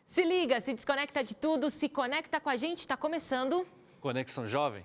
Se liga, se desconecta de tudo, se conecta com a gente, está começando. Conexão Jovem.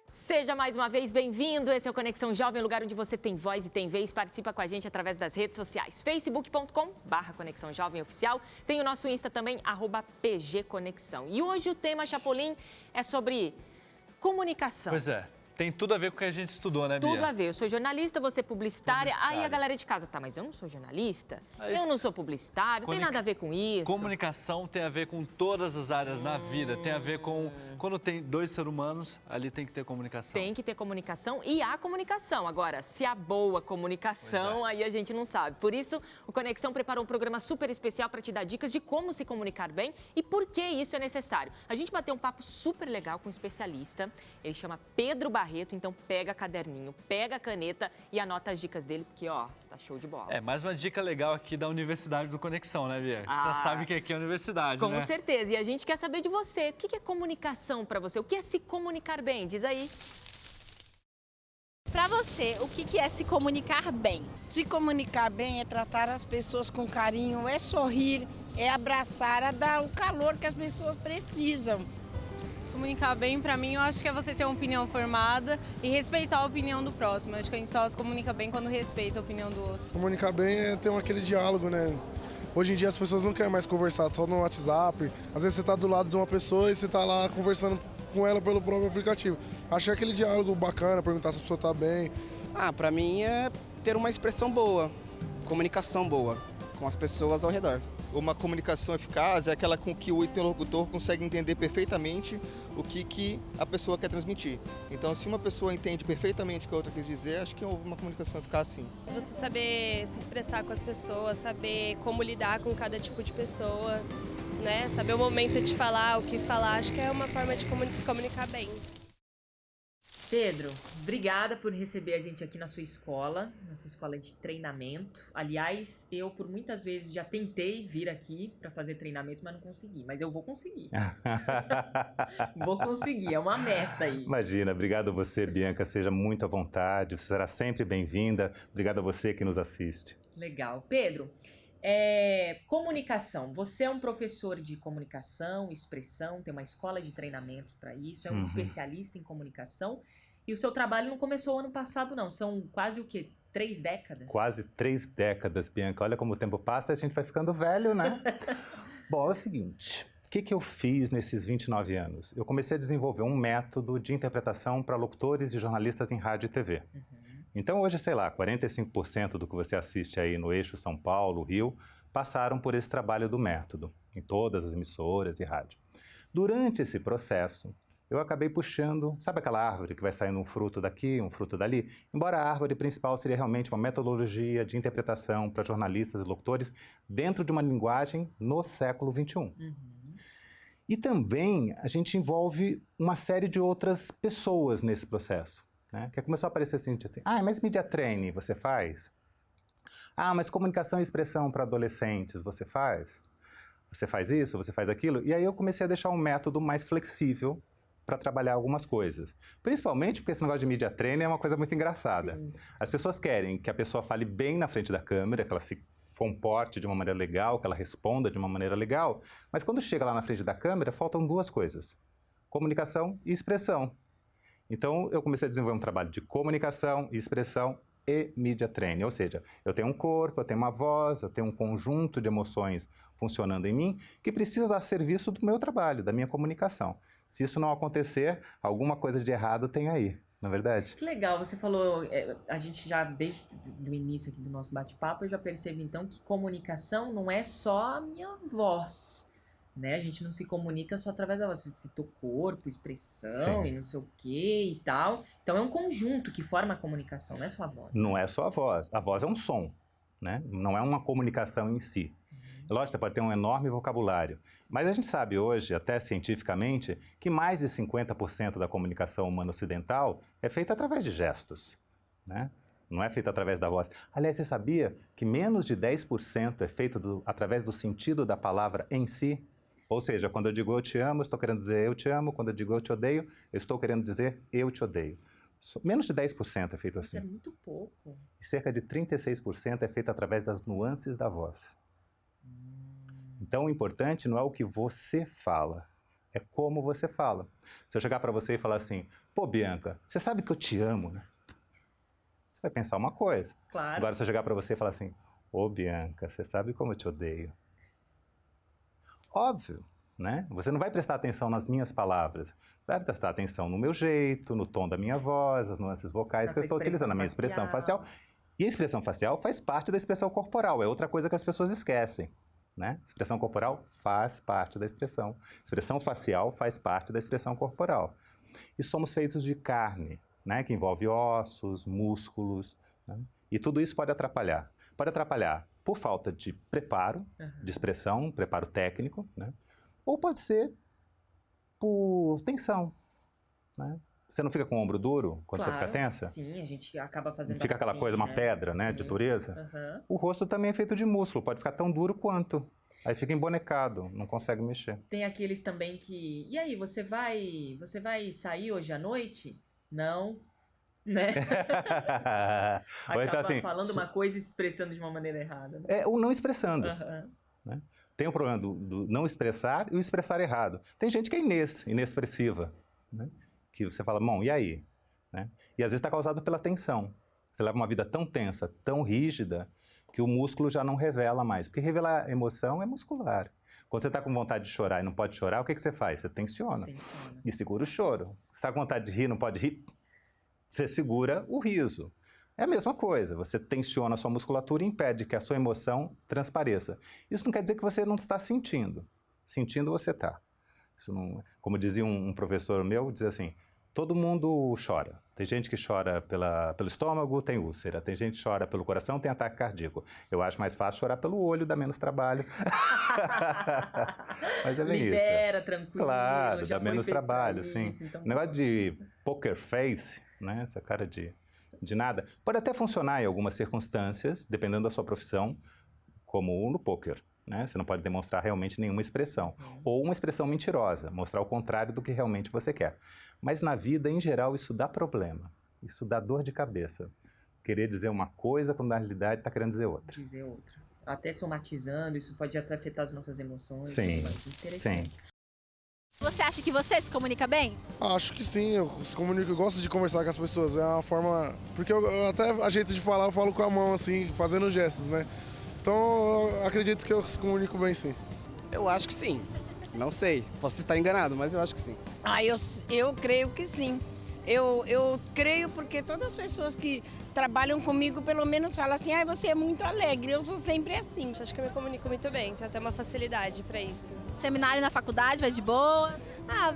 Seja mais uma vez bem-vindo, esse é o Conexão Jovem, lugar onde você tem voz e tem vez. Participa com a gente através das redes sociais, facebook.com/Conexão Jovem Oficial. Tem o nosso Insta também, @PGConexão. E hoje o tema, Chapolin, é sobre comunicação. Pois é, tem tudo a ver com o que a gente estudou, né, Bia? Tudo a ver. Eu sou jornalista, você é publicitária. Aí a galera de casa, tá, mas eu não sou jornalista, eu não sou publicitário, não tem nada a ver com isso. Comunicação tem a ver com todas as áreas na vida, tem a ver com... Quando tem dois seres humanos, ali tem que ter comunicação. Tem que ter comunicação e há comunicação. Agora, se há boa comunicação, aí a gente não sabe. Por isso, o Conexão preparou um programa super especial para te dar dicas de como se comunicar bem e por que isso é necessário. A gente bateu um papo super legal com um especialista, ele chama Pedro Barreto, então pega caderninho, pega caneta e anota as dicas dele, porque, ó, tá show de bola. É, mais uma dica legal aqui da Universidade do Conexão, né, Bia? Você já sabe que aqui é a universidade, né? Com certeza. E a gente quer saber de você. O que é comunicação para você? O que é se comunicar bem? Diz aí. Para você, o que é se comunicar bem? Se comunicar bem é tratar as pessoas com carinho, é sorrir, é abraçar, é dar o calor que as pessoas precisam. Se comunicar bem, para mim, eu acho que é você ter uma opinião formada e respeitar a opinião do próximo. Eu acho que a gente só se comunica bem quando respeita a opinião do outro. Comunicar bem é ter aquele diálogo, né? Hoje em dia as pessoas não querem mais conversar só no WhatsApp. Às vezes você está do lado de uma pessoa e você está lá conversando com ela pelo próprio aplicativo. Achei aquele diálogo bacana, perguntar se a pessoa está bem. Para mim é ter uma expressão boa, comunicação boa com as pessoas ao redor. Uma comunicação eficaz é aquela com que o interlocutor consegue entender perfeitamente o que a pessoa quer transmitir. Então, se uma pessoa entende perfeitamente o que a outra quis dizer, acho que houve uma comunicação eficaz, sim. Você saber se expressar com as pessoas, saber como lidar com cada tipo de pessoa, né? Saber o momento de falar, o que falar, acho que é uma forma de se comunicar bem. Pedro, obrigada por receber a gente aqui na sua escola de treinamento. Aliás, eu por muitas vezes já tentei vir aqui para fazer treinamentos, mas não consegui. Mas eu vou conseguir. Vou conseguir, é uma meta aí. Imagina, obrigado a você, Bianca, seja muito à vontade, você será sempre bem-vinda. Obrigado a você que nos assiste. Legal. Pedro, comunicação. Você é um professor de comunicação, expressão, tem uma escola de treinamentos para isso, é um especialista em comunicação. E o seu trabalho não começou ano passado, não. São quase o quê? 3 décadas? Quase 3 décadas, Bianca. Olha como o tempo passa e a gente vai ficando velho, né? Bom, é o seguinte, o que eu fiz nesses 29 anos? Eu comecei a desenvolver um método de interpretação para locutores e jornalistas em rádio e TV. Então hoje, sei lá, 45% do que você assiste aí no eixo São Paulo, Rio, passaram por esse trabalho do método, em todas as emissoras e rádio. Durante esse processo, eu acabei puxando, sabe aquela árvore que vai saindo um fruto daqui, um fruto dali? Embora a árvore principal seria realmente uma metodologia de interpretação para jornalistas e locutores dentro de uma linguagem no século XXI. E também a gente envolve uma série de outras pessoas nesse processo, né? Que começou a aparecer assim, mas media training você faz? Mas comunicação e expressão para adolescentes você faz? Você faz isso, você faz aquilo? E aí eu comecei a deixar um método mais flexível para trabalhar algumas coisas. Principalmente porque esse negócio de media training é uma coisa muito engraçada. Sim. As pessoas querem que a pessoa fale bem na frente da câmera, que ela se comporte de uma maneira legal, que ela responda de uma maneira legal, mas quando chega lá na frente da câmera, faltam 2 coisas: comunicação e expressão. Então, eu comecei a desenvolver um trabalho de comunicação, expressão e media training. Ou seja, eu tenho um corpo, eu tenho uma voz, eu tenho um conjunto de emoções funcionando em mim que precisa dar serviço do meu trabalho, da minha comunicação. Se isso não acontecer, alguma coisa de errado tem aí, não é verdade? Que legal, você falou, a gente já, desde o início aqui do nosso bate-papo, eu já percebi então que comunicação não é só a minha voz, né? A gente não se comunica só através da voz, você citou corpo, expressão e não sei o que e tal. Então é um conjunto que forma a comunicação, não é só a voz. Não é só a voz é um som, né? Não é uma comunicação em si. Lógico, você pode ter um enorme vocabulário, mas a gente sabe hoje, até cientificamente, que mais de 50% da comunicação humana ocidental é feita através de gestos, né? não é feito através da voz. Aliás, você sabia que menos de 10% é feito através do sentido da palavra em si? Ou seja, quando eu digo eu te amo, eu estou querendo dizer eu te amo. Quando eu digo eu te odeio, eu estou querendo dizer eu te odeio. Menos de 10% é feito assim. Isso é muito pouco. E cerca de 36% é feito através das nuances da voz. Então, o importante não é o que você fala, é como você fala. Se eu chegar para você e falar assim, pô, Bianca, você sabe que eu te amo, né? Você vai pensar uma coisa. Claro. Agora, se eu chegar para você e falar assim, ô, Bianca, você sabe como eu te odeio. Óbvio, né? Você não vai prestar atenção nas minhas palavras. Vai prestar atenção no meu jeito, no tom da minha voz, as nuances vocais que eu estou utilizando, a minha expressão facial. E a expressão facial faz parte da expressão corporal. É outra coisa que as pessoas esquecem, né? Expressão corporal faz parte da expressão. Expressão facial faz parte da expressão corporal. E somos feitos de carne, né? Que envolve ossos, músculos, né? E tudo isso pode atrapalhar. Pode atrapalhar por falta de preparo, de expressão, preparo técnico, né? Ou pode ser por tensão, né? Você não fica com o ombro duro quando você fica tensa? Sim, a gente acaba fazendo fica aquela coisa, uma pedra, né, de dureza? O rosto também é feito de músculo, pode ficar tão duro quanto. Aí fica embonecado, não consegue mexer. Tem aqueles também que... E aí, você vai sair hoje à noite? Não, né? Ou então, Acaba assim, falando uma coisa e se expressando de uma maneira errada. Né? É o não expressando. Né? Tem o problema do não expressar e o expressar errado. Tem gente que é inexpressiva, né? Que você fala, bom, e aí? Né? E às vezes está causado pela tensão. Você leva uma vida tão tensa, tão rígida, que o músculo já não revela mais. Porque revelar emoção é muscular. Quando você está com vontade de chorar e não pode chorar, o que você faz? Você tensiona. E segura o choro. Você está com vontade de rir e não pode rir, você segura o riso. É a mesma coisa. Você tensiona a sua musculatura e impede que a sua emoção transpareça. Isso não quer dizer que você não está sentindo. Sentindo você está. Isso não, como dizia um professor meu, dizia assim, todo mundo chora. Tem gente que chora pelo estômago, tem úlcera. Tem gente que chora pelo coração, tem ataque cardíaco. Eu acho mais fácil chorar pelo olho, dá menos trabalho. Mas é bem Libera, isso. tranquilo. Claro, já dá menos trabalho, isso, sim. Então... O negócio de poker face, né? Essa cara de nada, pode até funcionar em algumas circunstâncias, dependendo da sua profissão, como no poker. Né? Você não pode demonstrar realmente nenhuma expressão. Ou uma expressão mentirosa, mostrar o contrário do que realmente você quer. Mas na vida, em geral, isso dá problema. Isso dá dor de cabeça. Querer dizer uma coisa quando na realidade está querendo dizer outra. Dizer outra. Até somatizando, isso pode até afetar as nossas emoções. Sim, interessante. sim. Você acha que você se comunica bem? Acho que sim, eu gosto de conversar com as pessoas. É uma forma... Porque eu até a jeito de falar, eu falo com a mão, assim, fazendo gestos, né? Então, eu acredito que eu se comunico bem, sim. Eu acho que sim. Não sei. Posso estar enganado, mas eu acho que sim. Eu creio que sim. Eu creio porque todas as pessoas que trabalham comigo, pelo menos, falam assim, você é muito alegre, eu sou sempre assim. Acho que eu me comunico muito bem, tenho até uma facilidade para isso. Seminário na faculdade, vai de boa?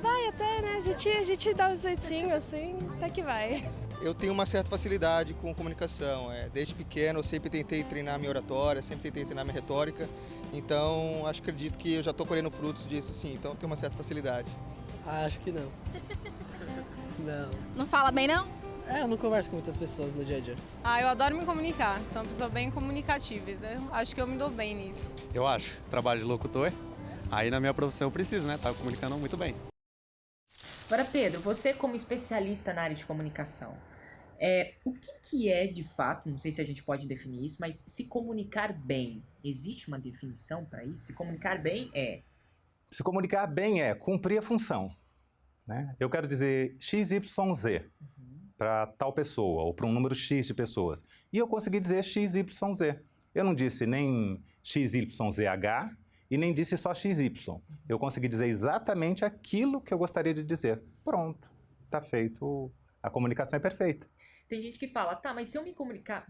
Vai até, né? A gente dá um jeitinho assim, até que vai. Eu tenho uma certa facilidade com comunicação. Desde pequeno eu sempre tentei treinar minha oratória, sempre tentei treinar minha retórica. Então, acredito que eu já estou colhendo frutos disso, sim. Então, eu tenho uma certa facilidade. Acho que não. Não. Não fala bem, não? Eu não converso com muitas pessoas no dia a dia. Eu adoro me comunicar. Sou uma pessoa bem comunicativa. Né? Acho que eu me dou bem nisso. Eu acho. Trabalho de locutor. Aí, na minha profissão, eu preciso, né? Tá comunicando muito bem. Agora, Pedro, você como especialista na área de comunicação, o que é, de fato, não sei se a gente pode definir isso, mas se comunicar bem, existe uma definição para isso? Se comunicar bem é? Se comunicar bem é cumprir a função. Né? Eu quero dizer XYZ para tal pessoa, ou para um número X de pessoas. E eu consegui dizer XYZ. Eu não disse nem XYZH e nem disse só XY. Eu consegui dizer exatamente aquilo que eu gostaria de dizer. Pronto, está feito. A comunicação é perfeita. Tem gente que fala, mas se eu me comunicar...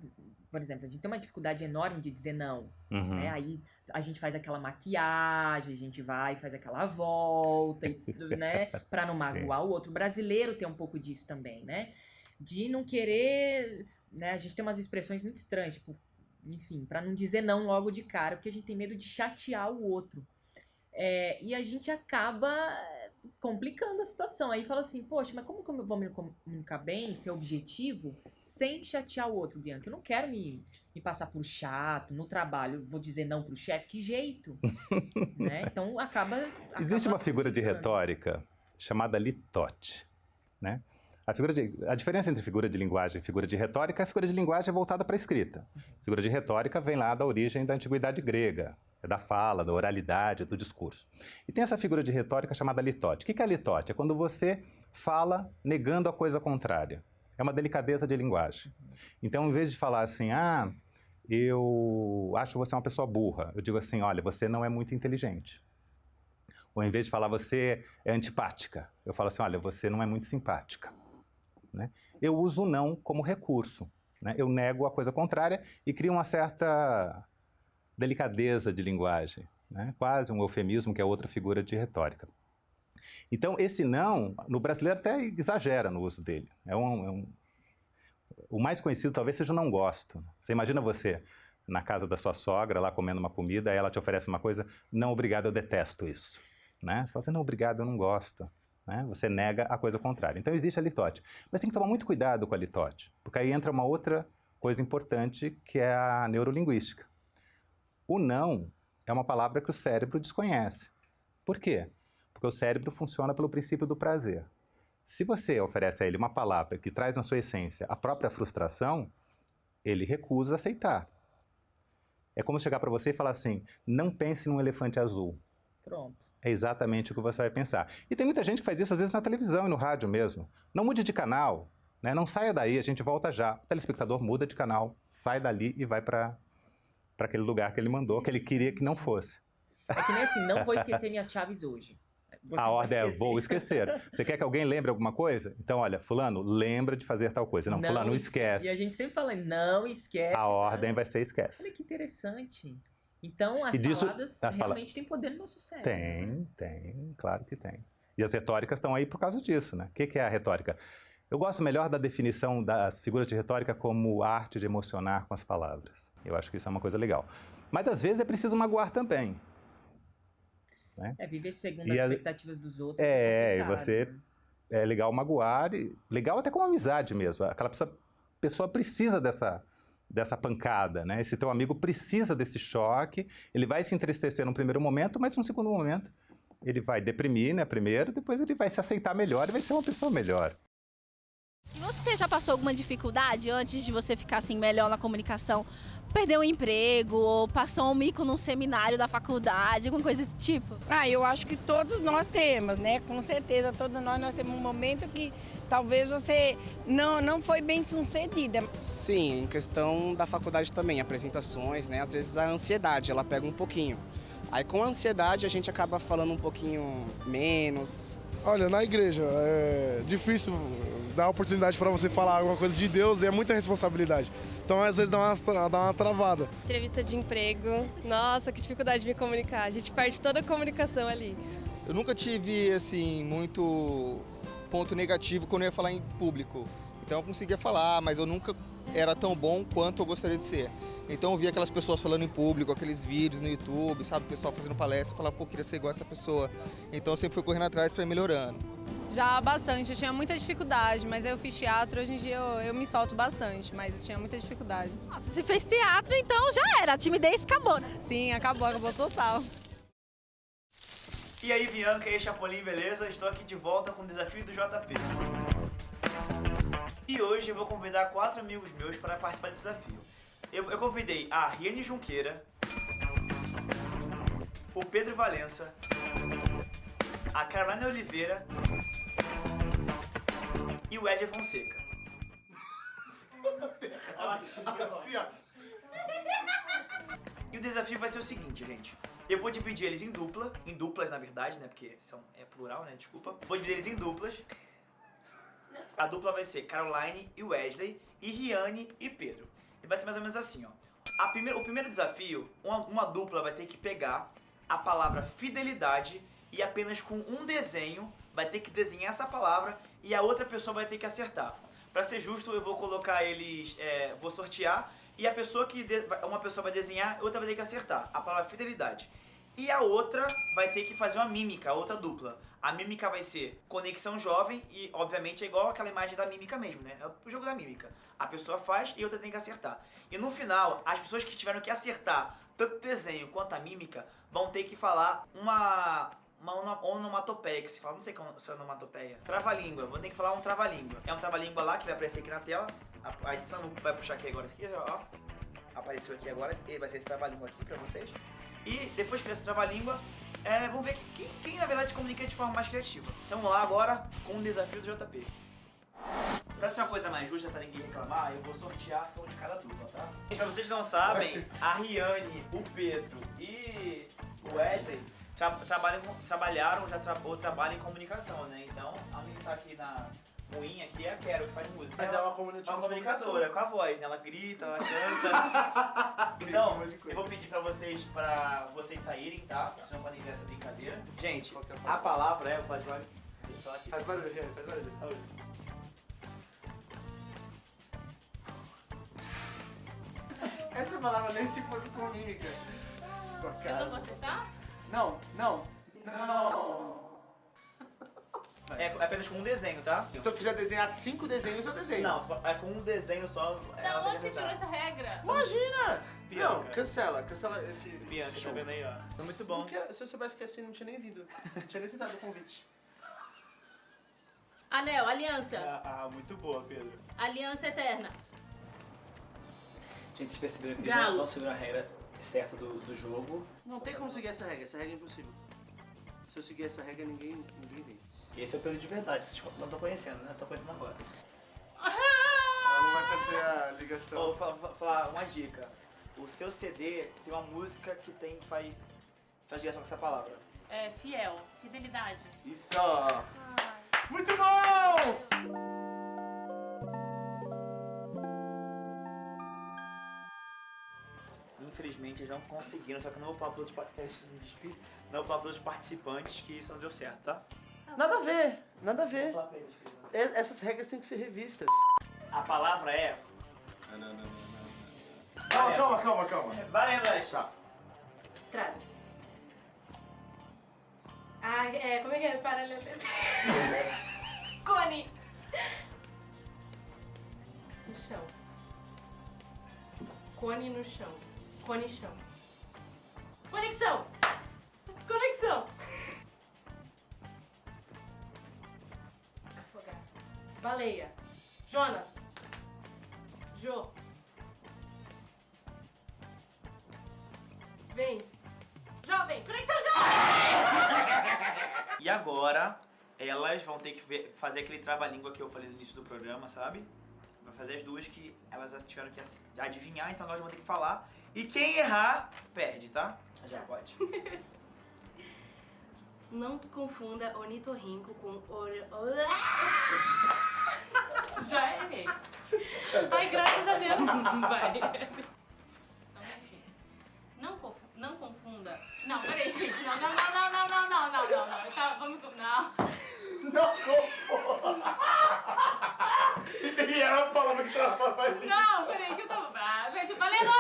Por exemplo, a gente tem uma dificuldade enorme de dizer não. Né? Aí a gente faz aquela maquiagem, a gente vai e faz aquela volta, né? Para não magoar o outro. O brasileiro tem um pouco disso também, né? De não querer... Né? A gente tem umas expressões muito estranhas, tipo, enfim, para não dizer não logo de cara, porque a gente tem medo de chatear o outro. E a gente acaba complicando a situação. Aí fala assim, poxa, mas como que eu vou me comunicar bem, ser objetivo, sem chatear o outro, Bianca? Eu não quero me passar por chato no trabalho, vou dizer não pro chefe, que jeito? Né? Então acaba... Existe uma figura de retórica chamada litote, né? A diferença entre figura de linguagem e figura de retórica é a figura de linguagem é voltada para a escrita. A figura de retórica vem lá da origem da antiguidade grega, da fala, da oralidade, do discurso. E tem essa figura de retórica chamada litote. O que é litote? É quando você fala negando a coisa contrária. É uma delicadeza de linguagem. Então, em vez de falar assim, eu acho você uma pessoa burra, eu digo assim, olha, você não é muito inteligente. Ou em vez de falar você é antipática, eu falo assim, olha, você não é muito simpática. Né? Eu uso o não como recurso. Né? Eu nego a coisa contrária e crio uma certa delicadeza de linguagem. Né? Quase um eufemismo, que é outra figura de retórica. Então, esse não, no brasileiro até exagera no uso dele. O mais conhecido talvez seja o não gosto. Você imagina você na casa da sua sogra, lá comendo uma comida, aí ela te oferece uma coisa, não, obrigado, eu detesto isso. Né? Você fala assim, não, obrigado, eu não gosto. Né? Você nega a coisa contrária. Então existe a litote. Mas tem que tomar muito cuidado com a litote, porque aí entra uma outra coisa importante, que é a neurolinguística. O não é uma palavra que o cérebro desconhece. Por quê? Porque o cérebro funciona pelo princípio do prazer. Se você oferece a ele uma palavra que traz na sua essência a própria frustração, ele recusa aceitar. É como chegar para você e falar assim, não pense num elefante azul. Pronto. É exatamente o que você vai pensar. E tem muita gente que faz isso, às vezes, na televisão e no rádio mesmo. Não mude de canal, né? Não saia daí, a gente volta já. O telespectador muda de canal, sai dali e vai para aquele lugar que ele mandou, que ele queria que não fosse. É que nem assim, não vou esquecer minhas chaves hoje. A ordem é, vou esquecer. Você quer que alguém lembre alguma coisa? Então, olha, fulano, lembra de fazer tal coisa. Não, fulano, não esquece. E a gente sempre fala, não esquece. A ordem vai ser esquece. Olha que interessante. Então, as palavras realmente têm poder no nosso cérebro. Tem, claro que tem. E as retóricas estão aí por causa disso, né? O que é a retórica? Eu gosto melhor da definição das figuras de retórica como arte de emocionar com as palavras. Eu acho que isso é uma coisa legal. Mas, às vezes, é preciso magoar também. Né? Viver segundo as expectativas dos outros. E você... É legal magoar, legal até como amizade mesmo. Aquela pessoa precisa dessa pancada, né? Esse teu amigo precisa desse choque, ele vai se entristecer num primeiro momento, mas num segundo momento ele vai deprimir, né, primeiro, depois ele vai se aceitar melhor e vai ser uma pessoa melhor. E você já passou alguma dificuldade antes de você ficar assim melhor na comunicação? Perdeu um emprego ou passou um mico num seminário da faculdade, alguma coisa desse tipo? Eu acho que todos nós temos, né? Com certeza, todos nós temos um momento que talvez você não foi bem sucedida. Sim, em questão da faculdade também, apresentações, né? Às vezes a ansiedade, ela pega um pouquinho. Aí com a ansiedade a gente acaba falando um pouquinho menos. Olha, na igreja é difícil dar oportunidade para você falar alguma coisa de Deus e é muita responsabilidade. Então, às vezes, dá uma travada. Entrevista de emprego. Nossa, que dificuldade de me comunicar. A gente perde toda a comunicação ali. Eu nunca tive, assim, muito ponto negativo quando eu ia falar em público. Então, eu conseguia falar, mas eu nunca era tão bom quanto eu gostaria de ser. Então, eu via aquelas pessoas falando em público, aqueles vídeos no YouTube, sabe? O pessoal fazendo palestra, eu falava, pô, eu queria ser igual a essa pessoa. Então, eu sempre fui correndo atrás para ir melhorando. Já bastante, eu tinha muita dificuldade, mas eu fiz teatro, hoje em dia eu me solto bastante, mas eu tinha muita dificuldade. Nossa, se fez teatro, então já era, a timidez acabou, né? Sim, acabou total. E aí, Bianca e Chapolin, beleza? Estou aqui de volta com o desafio do JP. E hoje eu vou convidar 4 amigos meus para participar desse desafio. Eu convidei a Riane Junqueira, o Pedro Valença, a Carolina Oliveira e o Edger Fonseca. E o desafio vai ser o seguinte, gente. Eu vou dividir eles em duplas na verdade, né? Porque é plural, né? Desculpa. Vou dividir eles em duplas. A dupla vai ser Caroline e Wesley e Riane e Pedro. E vai ser mais ou menos assim, ó. O primeiro desafio, uma dupla vai ter que pegar a palavra fidelidade e apenas com um desenho vai ter que desenhar essa palavra e a outra pessoa vai ter que acertar. Pra ser justo, eu vou colocar eles, vou sortear e uma pessoa vai desenhar, outra vai ter que acertar a palavra fidelidade. E a outra vai ter que fazer uma mímica, a outra dupla. A mímica vai ser conexão jovem e, obviamente, é igual aquela imagem da mímica mesmo, né? É o jogo da mímica. A pessoa faz e a outra tem que acertar. E no final, as pessoas que tiveram que acertar tanto o desenho quanto a mímica vão ter que falar uma onomatopeia, que se fala, não sei como é onomatopeia. Trava-língua, vou ter que falar um trava-língua. É um trava-língua lá que vai aparecer aqui na tela. A edição vai puxar aqui agora, ó. Apareceu aqui agora, vai ser esse trava-língua aqui pra vocês. E depois que fizer esse trava-língua, vamos ver quem na verdade se comunica de forma mais criativa. Então vamos lá agora com o desafio do JP. Pra ser uma coisa mais justa, pra ninguém reclamar, eu vou sortear a ação de cada dupla, tá? Gente, pra vocês que não sabem, a Riane, o Pedro e o Wesley trabalharam em comunicação, né? Então, a minha que tá aqui na moinha aqui é a Quero, que faz música. Mas é uma comunicadora, com a voz, né? Ela grita, ela canta. Então, eu vou pedir pra vocês saírem, tá? Vocês não podem ver essa brincadeira. Gente, a palavra é... Faz barulho, faz barulho. Essa palavra nem se fosse com mímica. Eu não vou acertar? Não. É apenas com um desenho, tá? Se eu quiser desenhar 5 desenhos, eu desenho. Não, é com um desenho só. Da onde você tirou essa regra? Imagina! Bianca. Não, cancela esse Bianca, show. tá vendo aí, ó? Foi muito bom. Se eu soubesse que assim, não tinha nem vindo. Não tinha nem aceitado o convite. Anel, aliança. Muito boa, Pedro. Aliança eterna. Gente, vocês perceberam que Galo. não seguiram a regra certa do jogo. Não tem como seguir essa regra é impossível. Se eu seguir essa regra, ninguém vence. E esse é o Pedro de verdade, vocês não estão conhecendo, né? Estão conhecendo agora. Ela não vai fazer a ligação. Vou falar uma dica. O seu CD tem uma música que faz ligação com essa palavra. É, fiel. Fidelidade. Isso! Muito bom! Infelizmente eles não conseguiram, só que eu não vou falar para os participantes que isso não deu certo, tá? Nada a ver. Essas regras têm que ser revistas. A palavra é... Calma. Valendo, Ash. Tá. Estrada. Como é que é? Paralelepípedo. Cone. No chão. Cone no chão. Cone chão. Conexão. Afogar. Baleia. Jonas. Jô. Vem. Jovem. Conexão jovem. E agora, elas vão ter que fazer aquele trava-língua que eu falei no início do programa, sabe? Vai fazer as duas que elas tiveram que adivinhar, então elas vão ter que falar. E quem errar, perde, tá? Já pode. Não confunda ornitorrinco com Já errei. Ai, graças a Deus. Vai. Só um minutinho. Não confunda. Não, peraí, gente. Não. Não. Não confunda. E era uma palavra que travava ali. Não, peraí, que eu tava brava. Gente, valendo!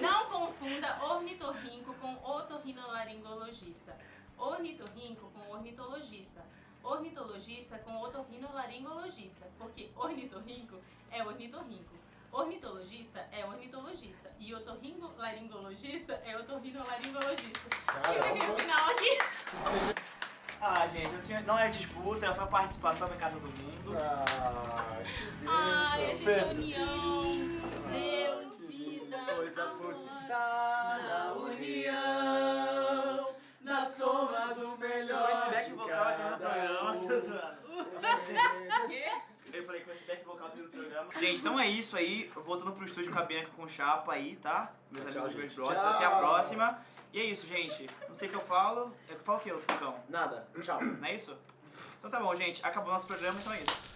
Não confunda ornitorrinco com otorrinolaringologista. Ornitorrinco com ornitologista. Ornitologista com otorrinolaringologista. Porque ornitorrinco é ornitorrinco. Ornitologista é ornitologista. E otorrinolaringologista é otorrinolaringologista. E no final aqui... Gente, não é disputa, é só participação da casa do mundo. Ai, a gente é união. Deus, vida, Pois a força está na união, na soma do melhor. Com esse back vocal aqui no programa, tô zoando. Quê? Eu falei com esse back vocal aqui no programa. Gente, então é isso aí. Voltando pro estúdio com a Bianca com chapa aí, tá? Meus amigos, meus brothers. Até a próxima. E é isso, gente. Não sei o que eu falo. Eu falo o que, Lucão? Nada. Tchau. Não é isso? Então tá bom, gente. Acabou o nosso programa, então é isso.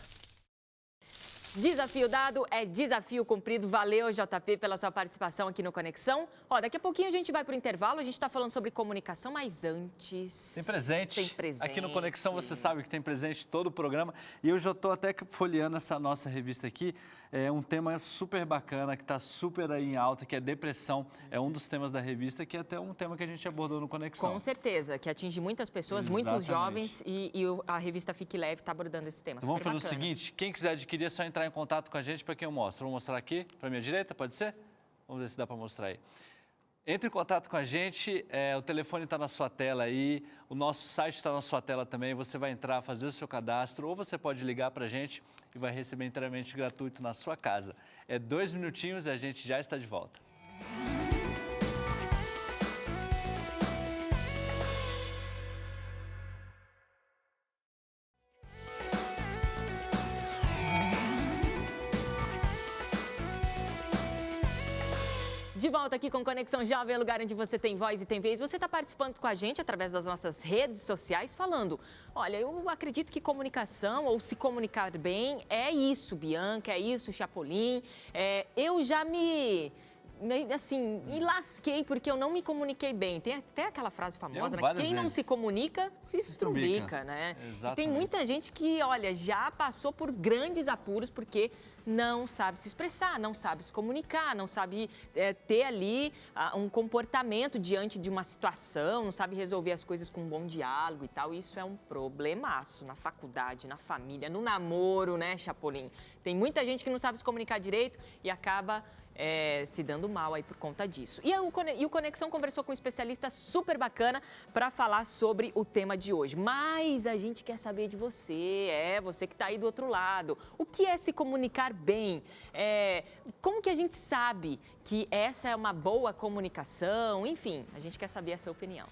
Desafio dado é desafio cumprido. Valeu, JP, pela sua participação aqui no Conexão. Ó, daqui a pouquinho a gente vai pro intervalo. A gente tá falando sobre comunicação, mas antes... Tem presente. Tem presente. Aqui no Conexão você sabe que tem presente todo o programa. E eu já tô até folheando essa nossa revista aqui. é um tema super bacana, que está super aí em alta, que é depressão. É um dos temas da revista, que é até um tema que a gente abordou no Conexão. Com certeza, que atinge muitas pessoas, muitos jovens, e a revista Fique Leve está abordando esse tema. Então vamos fazer o seguinte, quem quiser adquirir é só entrar em contato com a gente, para quem eu mostro. Vou mostrar aqui, para a minha direita, pode ser? Vamos ver se dá para mostrar aí. Entre em contato com a gente, o telefone está na sua tela aí, o nosso site está na sua tela também, você vai entrar, fazer o seu cadastro, ou você pode ligar para a gente e vai receber inteiramente gratuito na sua casa. É 2 minutinhos e a gente já está de volta. De volta aqui com Conexão Jovem, lugar onde você tem voz e tem vez. Você está participando com a gente através das nossas redes sociais, falando: olha, eu acredito que comunicação ou se comunicar bem é isso, Bianca, é isso, Chapolin. Eu já me lasquei porque eu não me comuniquei bem. Tem até aquela frase famosa, né? Quem não se comunica, se estrubica, né? Exatamente. E tem muita gente que, olha, já passou por grandes apuros porque não sabe se expressar, não sabe se comunicar, não sabe ter ali um comportamento diante de uma situação, não sabe resolver as coisas com um bom diálogo e tal. Isso é um problemaço na faculdade, na família, no namoro, né, Chapolin? Tem muita gente que não sabe se comunicar direito e acaba se dando mal aí por conta disso. E o Conexão conversou com um especialista super bacana para falar sobre o tema de hoje. Mas a gente quer saber de você, você que está aí do outro lado. O que é se comunicar bem? Como que a gente sabe que essa é uma boa comunicação? Enfim, a gente quer saber a sua opinião.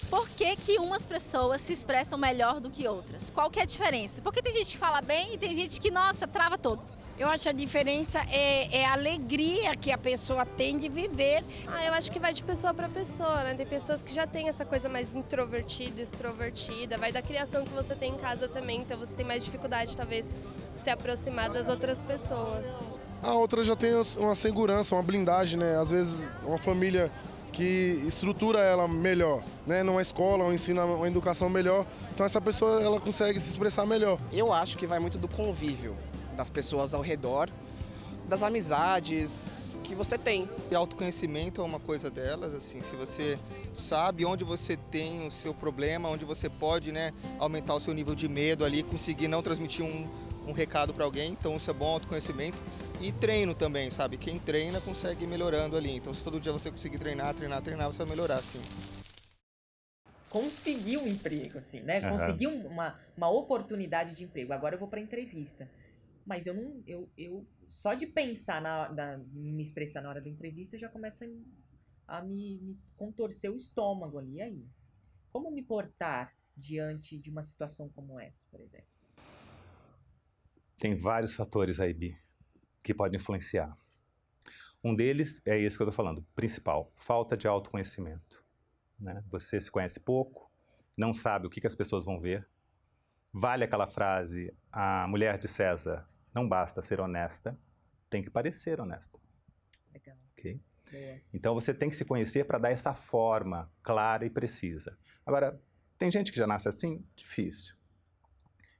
Por que umas pessoas se expressam melhor do que outras? Qual que é a diferença? Porque tem gente que fala bem e tem gente que, nossa, trava todo. Eu acho que a diferença é a alegria que a pessoa tem de viver. Eu acho que vai de pessoa para pessoa, né? Tem pessoas que já têm essa coisa mais introvertida, extrovertida, vai da criação que você tem em casa também, então você tem mais dificuldade, talvez, de se aproximar das outras pessoas. A outra já tem uma segurança, uma blindagem, né? Às vezes uma família que estrutura ela melhor, né? Numa escola, um ensino, uma educação melhor, então essa pessoa ela consegue se expressar melhor. Eu acho que vai muito do convívio das pessoas ao redor, das amizades que você tem. E autoconhecimento é uma coisa delas, assim, se você sabe onde você tem o seu problema, onde você pode, né, aumentar o seu nível de medo ali, conseguir não transmitir um recado para alguém, então isso é bom autoconhecimento. E treino também, sabe? Quem treina consegue ir melhorando ali, então se todo dia você conseguir treinar, você vai melhorar, sim. Conseguir um emprego, assim, né? Conseguir uma oportunidade de emprego. Agora eu vou para entrevista. Mas eu só de pensar me expressar na hora da entrevista já começa a me contorcer o estômago ali. E aí? Como me portar diante de uma situação como essa, por exemplo? Tem vários fatores aí, Bi, que podem influenciar. Um deles é esse que eu estou falando, principal, falta de autoconhecimento, né? Você se conhece pouco, não sabe o que as pessoas vão ver. Vale aquela frase, a mulher de César, não basta ser honesta, tem que parecer honesta. Legal. Ok? Boa. Então você tem que se conhecer para dar essa forma clara e precisa. Agora, tem gente que já nasce assim? Difícil.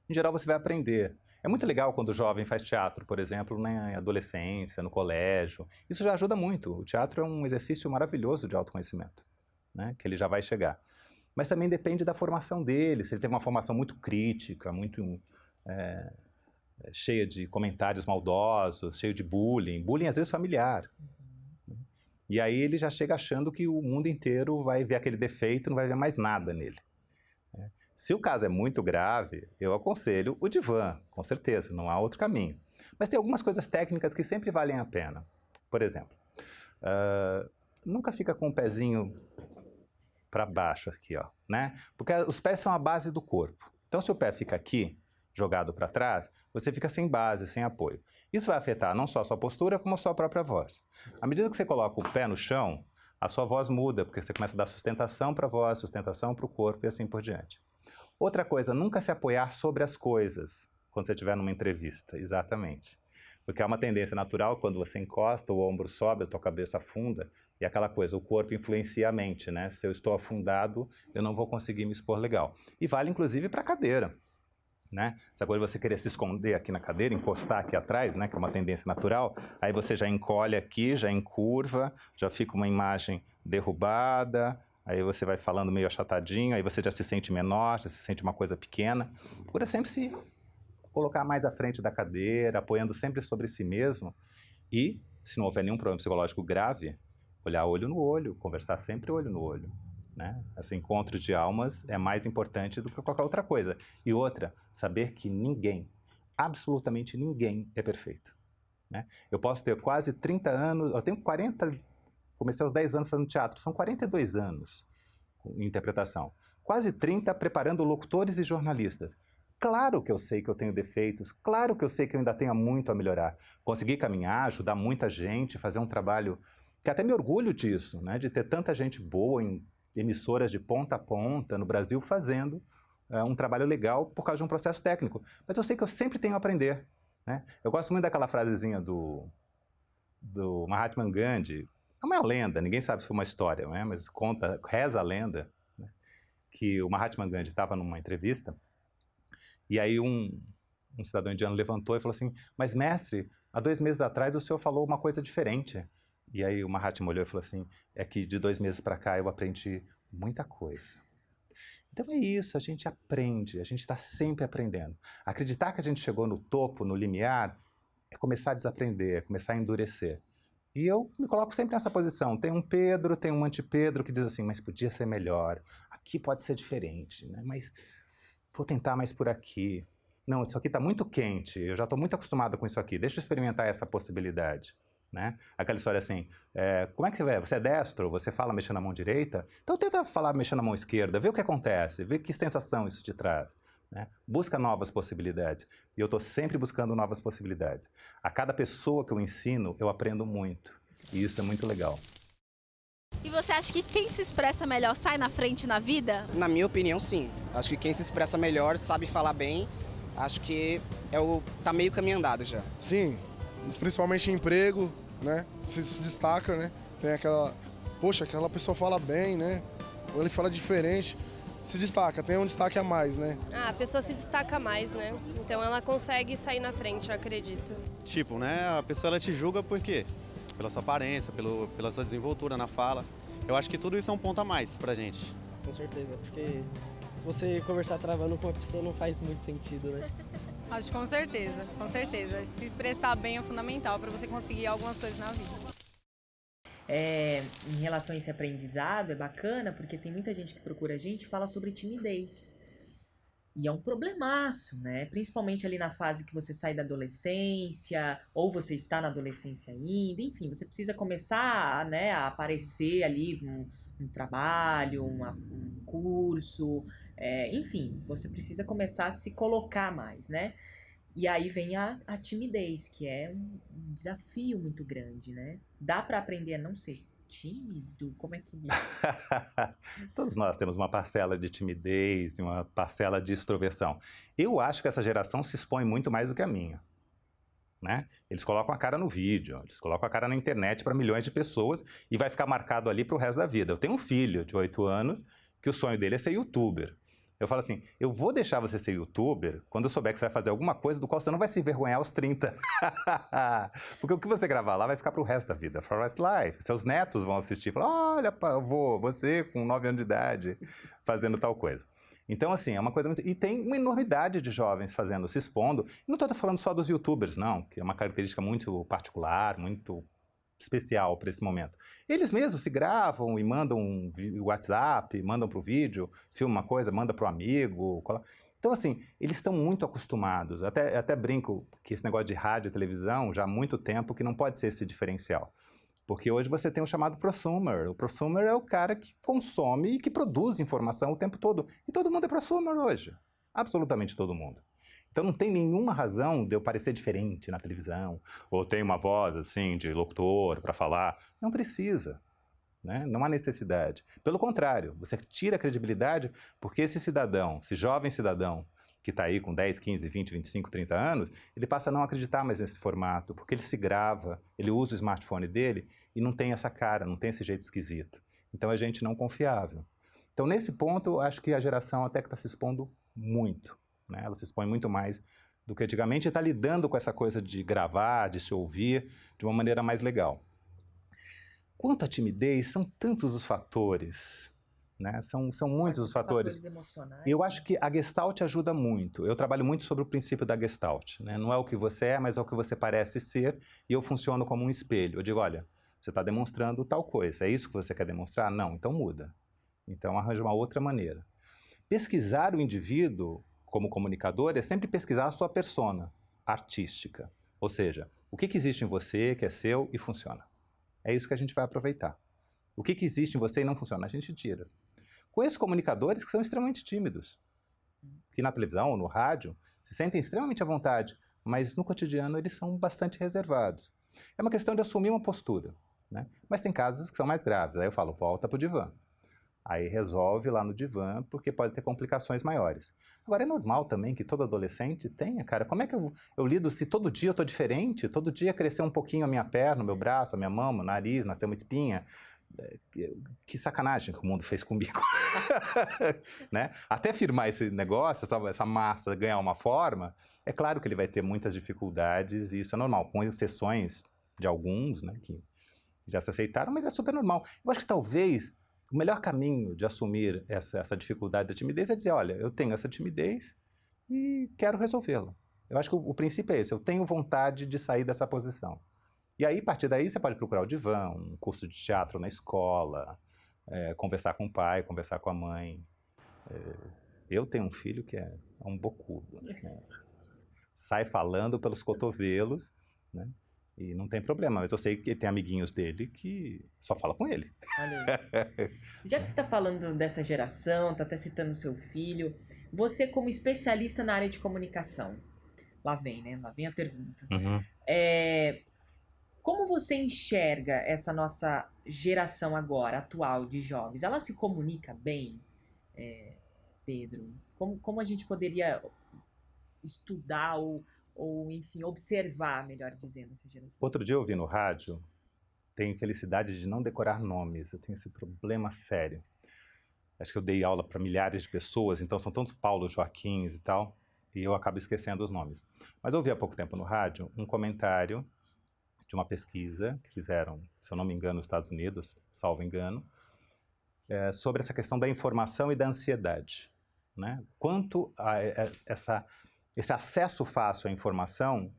Em geral você vai aprender. É muito legal quando o jovem faz teatro, por exemplo, na adolescência, no colégio. Isso já ajuda muito. O teatro é um exercício maravilhoso de autoconhecimento, né? Que ele já vai chegar. Mas também depende da formação dele. Se ele teve uma formação muito crítica, muito cheia de comentários maldosos, cheio de bullying. Bullying, às vezes, familiar. E aí ele já chega achando que o mundo inteiro vai ver aquele defeito e não vai ver mais nada nele. Se o caso é muito grave, eu aconselho o divã, com certeza, não há outro caminho. Mas tem algumas coisas técnicas que sempre valem a pena. Por exemplo, nunca fica com o pezinho para baixo aqui, ó, né? Porque os pés são a base do corpo. Então, se o pé fica aqui, jogado para trás, você fica sem base, sem apoio. Isso vai afetar não só a sua postura, como a sua própria voz. À medida que você coloca o pé no chão, a sua voz muda, porque você começa a dar sustentação para a voz, sustentação para o corpo e assim por diante. Outra coisa, nunca se apoiar sobre as coisas quando você estiver numa entrevista, exatamente. Porque há uma tendência natural, quando você encosta, o ombro sobe, a tua cabeça afunda, e aquela coisa, o corpo influencia a mente, né? Se eu estou afundado, eu não vou conseguir me expor legal. E vale, inclusive, para a cadeira. né? Essa coisa de você querer se esconder aqui na cadeira, encostar aqui atrás, né? Que é uma tendência natural, aí você já encolhe aqui, já encurva, já fica uma imagem derrubada, aí você vai falando meio achatadinho, aí você já se sente menor, já se sente uma coisa pequena. Procura sempre se colocar mais à frente da cadeira, apoiando sempre sobre si mesmo e, se não houver nenhum problema psicológico grave, olhar olho no olho, conversar sempre olho no olho. Né? Esse encontro de almas é mais importante do que qualquer outra coisa. E outra, saber que ninguém, absolutamente ninguém é perfeito. Né? Eu posso ter quase 30 anos, eu tenho 40, comecei aos 10 anos fazendo teatro, são 42 anos em interpretação. Quase 30 preparando locutores e jornalistas. Claro que eu sei que eu tenho defeitos, claro que eu sei que eu ainda tenho muito a melhorar. Consegui caminhar, ajudar muita gente, fazer um trabalho que até me orgulho disso, né? De ter tanta gente boa em emissoras de ponta a ponta no Brasil fazendo um trabalho legal por causa de um processo técnico. Mas eu sei que eu sempre tenho a aprender. Né? Eu gosto muito daquela frasezinha do Mahatma Gandhi. É uma lenda, ninguém sabe se foi uma história, né? Mas reza a lenda, né? Que o Mahatma Gandhi estava numa entrevista e aí um cidadão indiano levantou e falou assim: mas mestre, há 2 meses atrás o senhor falou uma coisa diferente. E aí o Mahatma olhou e falou assim: é que de 2 meses para cá eu aprendi muita coisa. Então é isso, a gente aprende, a gente está sempre aprendendo. Acreditar que a gente chegou no topo, no limiar, é começar a desaprender, é começar a endurecer. E eu me coloco sempre nessa posição. Tem um Pedro, tem um anti-Pedro que diz assim: mas podia ser melhor, aqui pode ser diferente, né? Mas vou tentar mais por aqui. Não, isso aqui está muito quente, eu já estou muito acostumado com isso aqui, deixa eu experimentar essa possibilidade. Né? Aquela história assim, como é que você é destro, você fala mexendo a mão direita, então tenta falar mexendo a mão esquerda, vê o que acontece, vê que sensação isso te traz. Né? Busca novas possibilidades, e eu estou sempre buscando novas possibilidades. A cada pessoa que eu ensino, eu aprendo muito, e isso é muito legal. E você acha que quem se expressa melhor sai na frente na vida? Na minha opinião, sim. Acho que quem se expressa melhor, sabe falar bem, acho que tá meio caminho andado já. Sim, principalmente em emprego, né? Se destaca, né? Tem aquela pessoa fala bem, né? Ou ele fala diferente, se destaca, tem um destaque a mais, né? A pessoa se destaca mais, né? Então ela consegue sair na frente, eu acredito. Tipo, né? A pessoa ela te julga por quê? Pela sua aparência, pela sua desenvoltura na fala. Eu acho que tudo isso é um ponto a mais pra gente. Com certeza, porque você conversar travando com uma pessoa não faz muito sentido, né? Acho que com certeza, com certeza. Se expressar bem é fundamental para você conseguir algumas coisas na vida. Em relação a esse aprendizado, é bacana porque tem muita gente que procura a gente e fala sobre timidez. E é um problemaço, né? Principalmente ali na fase que você sai da adolescência, ou você está na adolescência ainda, enfim, você precisa começar, né, a aparecer ali um trabalho, um curso, enfim, você precisa começar a se colocar mais, né? E aí vem a timidez, que é um desafio muito grande, né? Dá para aprender a não ser tímido? Como é que diz? Todos nós temos uma parcela de timidez e uma parcela de extroversão. Eu acho que essa geração se expõe muito mais do que a minha. Né? Eles colocam a cara no vídeo, eles colocam a cara na internet para milhões de pessoas e vai ficar marcado ali para o resto da vida. Eu tenho um filho de 8 anos que o sonho dele é ser youtuber. Eu falo assim, eu vou deixar você ser youtuber quando eu souber que você vai fazer alguma coisa do qual você não vai se envergonhar aos 30. Porque o que você gravar lá vai ficar pro resto da vida, for rest life. Seus netos vão assistir e falar, olha, você com 9 anos de idade fazendo tal coisa. Então, assim, é uma coisa muito... E tem uma enormidade de jovens fazendo, se expondo. E não estou falando só dos youtubers, não, que é uma característica muito particular, muito especial para esse momento. Eles mesmos se gravam e mandam um WhatsApp, mandam para o vídeo, filmam uma coisa, manda para o amigo. Então, assim, eles estão muito acostumados. Até brinco que esse negócio de rádio e televisão, já há muito tempo, que não pode ser esse diferencial. Porque hoje você tem o chamado prosumer. O prosumer é o cara que consome e que produz informação o tempo todo. E todo mundo é prosumer hoje. Absolutamente todo mundo. Então não tem nenhuma razão de eu parecer diferente na televisão, ou ter uma voz assim de locutor para falar. Não precisa, né? Não há necessidade. Pelo contrário, você tira a credibilidade porque esse cidadão, esse jovem cidadão que está aí com 10, 15, 20, 25, 30 anos, ele passa a não acreditar mais nesse formato, porque ele se grava, ele usa o smartphone dele e não tem essa cara, não tem esse jeito esquisito. Então é gente não confiável. Então nesse ponto, acho que a geração até que está se expondo muito. né? Ela se expõe muito mais do que antigamente e está lidando com essa coisa de gravar, de se ouvir de uma maneira mais legal. Quanto à timidez, são tantos os fatores, né? São muitos os fatores. Emocionais, Eu acho que a Gestalt ajuda muito. Eu trabalho muito sobre o princípio da Gestalt, né? Não é o que você é, mas é o que você parece ser, e eu funciono como um espelho. Eu digo, olha, você está demonstrando tal coisa, é isso que você quer demonstrar? Não, então muda. Então arranja uma outra maneira. Pesquisar o indivíduo como comunicador é sempre pesquisar a sua persona artística. Ou seja, o que existe em você, que é seu e funciona. É isso que a gente vai aproveitar. O que existe em você e não funciona, a gente tira. Conheço comunicadores que são extremamente tímidos, que na televisão ou no rádio se sentem extremamente à vontade, mas no cotidiano eles são bastante reservados. É uma questão de assumir uma postura, né? Mas tem casos que são mais graves, aí eu falo, volta para o divã. Aí resolve lá no divã, porque pode ter complicações maiores. Agora, é normal também que todo adolescente tenha, cara. Como é que eu lido se todo dia eu tô diferente? Todo dia cresceu um pouquinho a minha perna, o meu braço, a minha mão, o nariz, nasceu uma espinha. Que sacanagem que o mundo fez comigo. Né? Até firmar esse negócio, essa massa ganhar uma forma, é claro que ele vai ter muitas dificuldades, e isso é normal, com exceções de alguns, né, que já se aceitaram, mas é super normal. Eu acho que talvez o melhor caminho de assumir essa dificuldade da timidez é dizer, olha, eu tenho essa timidez e quero resolvê-la. Eu acho que o princípio é esse, eu tenho vontade de sair dessa posição. E aí, a partir daí, você pode procurar o divã, um curso de teatro na escola, conversar com o pai, conversar com a mãe. Eu tenho um filho que é um bocudo, né? Sai falando pelos cotovelos, né? E não tem problema, mas eu sei que tem amiguinhos dele que só fala com ele. Olha aí. Já que você está falando dessa geração, está até citando o seu filho, você como especialista na área de comunicação, lá vem, né? Lá vem a pergunta. Uhum. Como você enxerga essa nossa geração agora, atual, de jovens? Ela se comunica bem, Pedro? Como a gente poderia estudar ou, enfim, observar, melhor dizendo, essa geração? Outro dia eu ouvi no rádio, tenho infelicidade de não decorar nomes, eu tenho esse problema sério. Acho que eu dei aula para milhares de pessoas, então são tantos Paulo, Joaquins e tal, e eu acabo esquecendo os nomes. Mas eu ouvi há pouco tempo no rádio um comentário de uma pesquisa que fizeram, se eu não me engano, nos Estados Unidos, salvo engano, sobre essa questão da informação e da ansiedade, né? Quanto esse acesso fácil à informação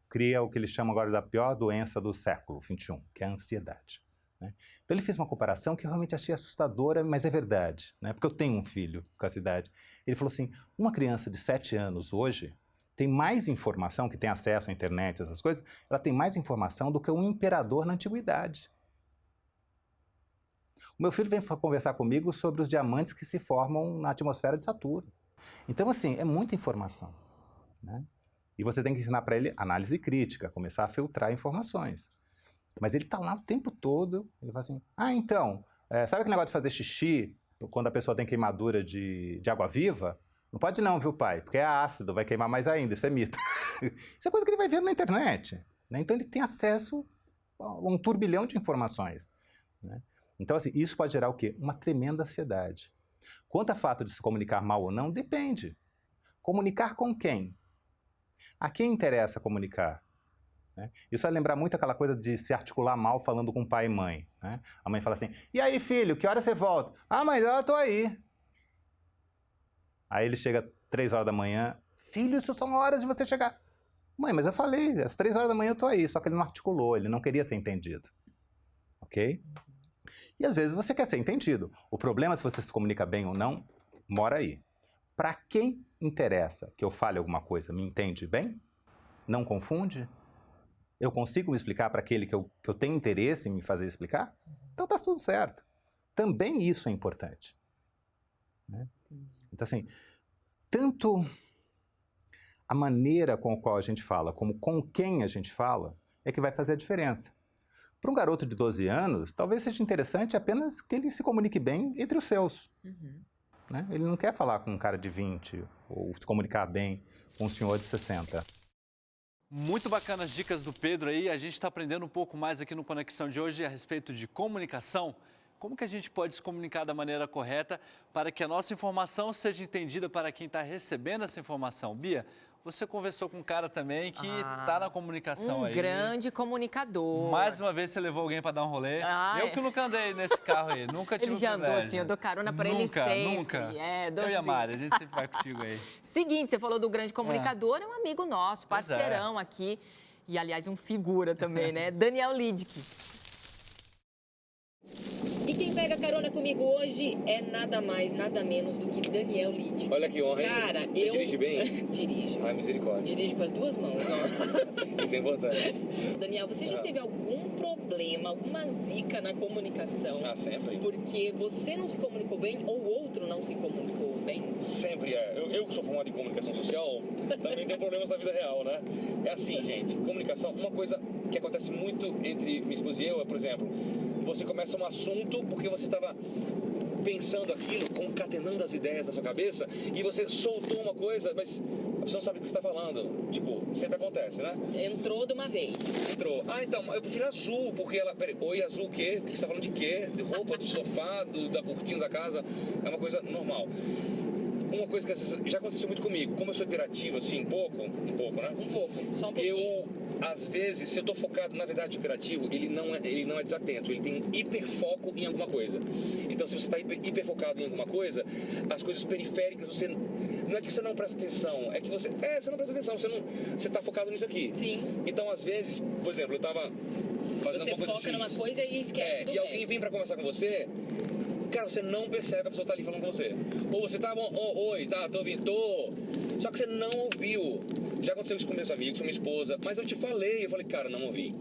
cria o que eles chamam agora da pior doença do século XXI, que é a ansiedade, né? Então ele fez uma comparação que eu realmente achei assustadora, mas é verdade, né? Porque eu tenho um filho com essa idade. Ele falou assim, uma criança de 7 anos hoje tem mais informação, que tem acesso à internet, essas coisas, ela tem mais informação do que um imperador na antiguidade. O meu filho vem conversar comigo sobre os diamantes que se formam na atmosfera de Saturno. Então, assim, é muita informação, né? E você tem que ensinar para ele análise crítica, começar a filtrar informações. Mas ele está lá o tempo todo, ele fala assim, então, sabe aquele negócio de fazer xixi quando a pessoa tem queimadura de água viva? Não pode não, viu, pai? Porque é ácido, vai queimar mais ainda, isso é mito. Isso é coisa que ele vai ver na internet, né? Então ele tem acesso a um turbilhão de informações, né? Então, assim, isso pode gerar o quê? Uma tremenda ansiedade. Quanto a fato de se comunicar mal ou não, depende. Comunicar com quem? A quem interessa comunicar? Né? Isso vai lembrar muito aquela coisa de se articular mal falando com pai e mãe, né? A mãe fala assim, e aí, filho, que hora você volta? Mãe, eu tô aí. Aí ele chega 3 horas da manhã, filho, isso são horas de você chegar. Mãe, mas eu falei, às 3 horas da manhã eu tô aí, só que ele não articulou, ele não queria ser entendido. Ok? E às vezes você quer ser entendido. O problema, se você se comunica bem ou não, mora aí. Para quem interessa que eu fale alguma coisa, me entende bem? Não confunde? Eu consigo me explicar para aquele que eu tenho interesse em me fazer explicar? Então tá tudo certo. Também isso é importante, né? Então, assim, tanto a maneira com a qual a gente fala, como com quem a gente fala, é que vai fazer a diferença. Para um garoto de 12 anos, talvez seja interessante apenas que ele se comunique bem entre os seus. Uhum. Né? Ele não quer falar com um cara de 20 ou se comunicar bem com um senhor de 60. Muito bacanas as dicas do Pedro aí. A gente está aprendendo um pouco mais aqui no Conexão de hoje a respeito de comunicação. Como que a gente pode se comunicar da maneira correta para que a nossa informação seja entendida para quem está recebendo essa informação? Bia, você conversou com um cara também que está na comunicação aí. Um grande comunicador. Mais uma vez você levou alguém para dar um rolê. Eu que nunca andei nesse carro aí, nunca tive Ele já andou assim, eu dou carona para ele sempre. Nunca. Dou Eu e a Mari, a gente sempre vai contigo aí. Seguinte, você falou do grande comunicador, é um amigo nosso, parceirão aqui. E, aliás, um figura também, né? Daniel Lidke. E quem pega carona comigo hoje é nada mais, nada menos do que Daniel Lidke. Olha que honra, hein? Cara, Você dirige bem? Dirijo. Ai, misericórdia. Dirijo com as duas mãos, ó. Isso é importante. Daniel, você já teve algum problema, alguma zica na comunicação? Sempre. Porque você não se comunicou bem ou outro não se comunicou bem? Sempre é. Eu que sou formado em comunicação social, também tenho problemas na vida real, né? É assim, gente, comunicação, uma coisa que acontece muito entre minha esposa e eu é, por exemplo, você começa um assunto porque você estava pensando aquilo, concatenando as ideias na sua cabeça e você soltou uma coisa, mas você não sabe o que você está falando. Tipo, sempre acontece, né? Entrou de uma vez. Entrou. Então, eu prefiro azul, porque ela... Peraí, oi, azul o quê? O que você está falando de quê? De roupa, do sofá, da cortina da casa? É uma coisa normal. Uma coisa que já aconteceu muito comigo, como eu sou hiperativo, assim, um pouco, né? Um pouco, só um pouquinho. Eu, às vezes, se eu tô focado, na verdade, o hiperativo, ele não é desatento, ele tem hiperfoco em alguma coisa. Então, se você está hiperfocado em alguma coisa, as coisas periféricas, você... Não é que você não presta atenção, é que você... você não presta atenção, você tá focado nisso aqui. Sim. Então, às vezes, por exemplo, eu tava fazendo você uma coisa foca numa coisa e esquece do e alguém vem pra conversar com você... Cara, você não percebe que a pessoa tá ali falando com você. Ou você tá bom, oi, tá, tô ouvindo, tô. Só que você não ouviu. Já aconteceu isso com meus amigos, com minha esposa. Mas eu falei, cara, não ouvi.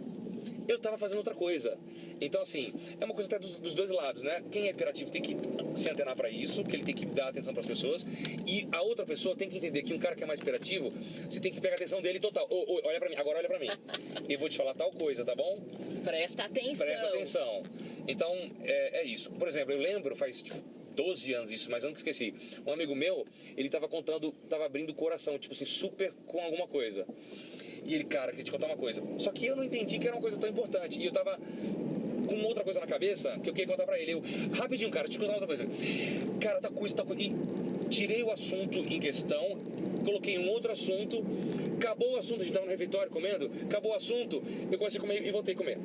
Eu tava fazendo outra coisa. Então, assim, é uma coisa até dos dois lados, né? Quem é hiperativo tem que se antenar pra isso, que ele tem que dar atenção pras pessoas. E a outra pessoa tem que entender que um cara que é mais hiperativo, você tem que pegar a atenção dele total. Olha pra mim, agora olha pra mim. Eu vou te falar tal coisa, tá bom? Presta atenção. Presta atenção. Então, é isso. Por exemplo, eu lembro, faz 12 anos isso, mas eu nunca esqueci. Um amigo meu, ele tava abrindo o coração, tipo assim, super com alguma coisa. E ele, cara, queria te contar uma coisa. Só que eu não entendi que era uma coisa tão importante. E eu tava com outra coisa na cabeça que eu queria contar pra ele. Rapidinho, cara, deixa eu contar outra coisa. Cara, tal coisa. E tirei o assunto em questão, coloquei um outro assunto, acabou o assunto, a gente tava no refeitório comendo, acabou o assunto, eu comecei a comer e voltei a comer.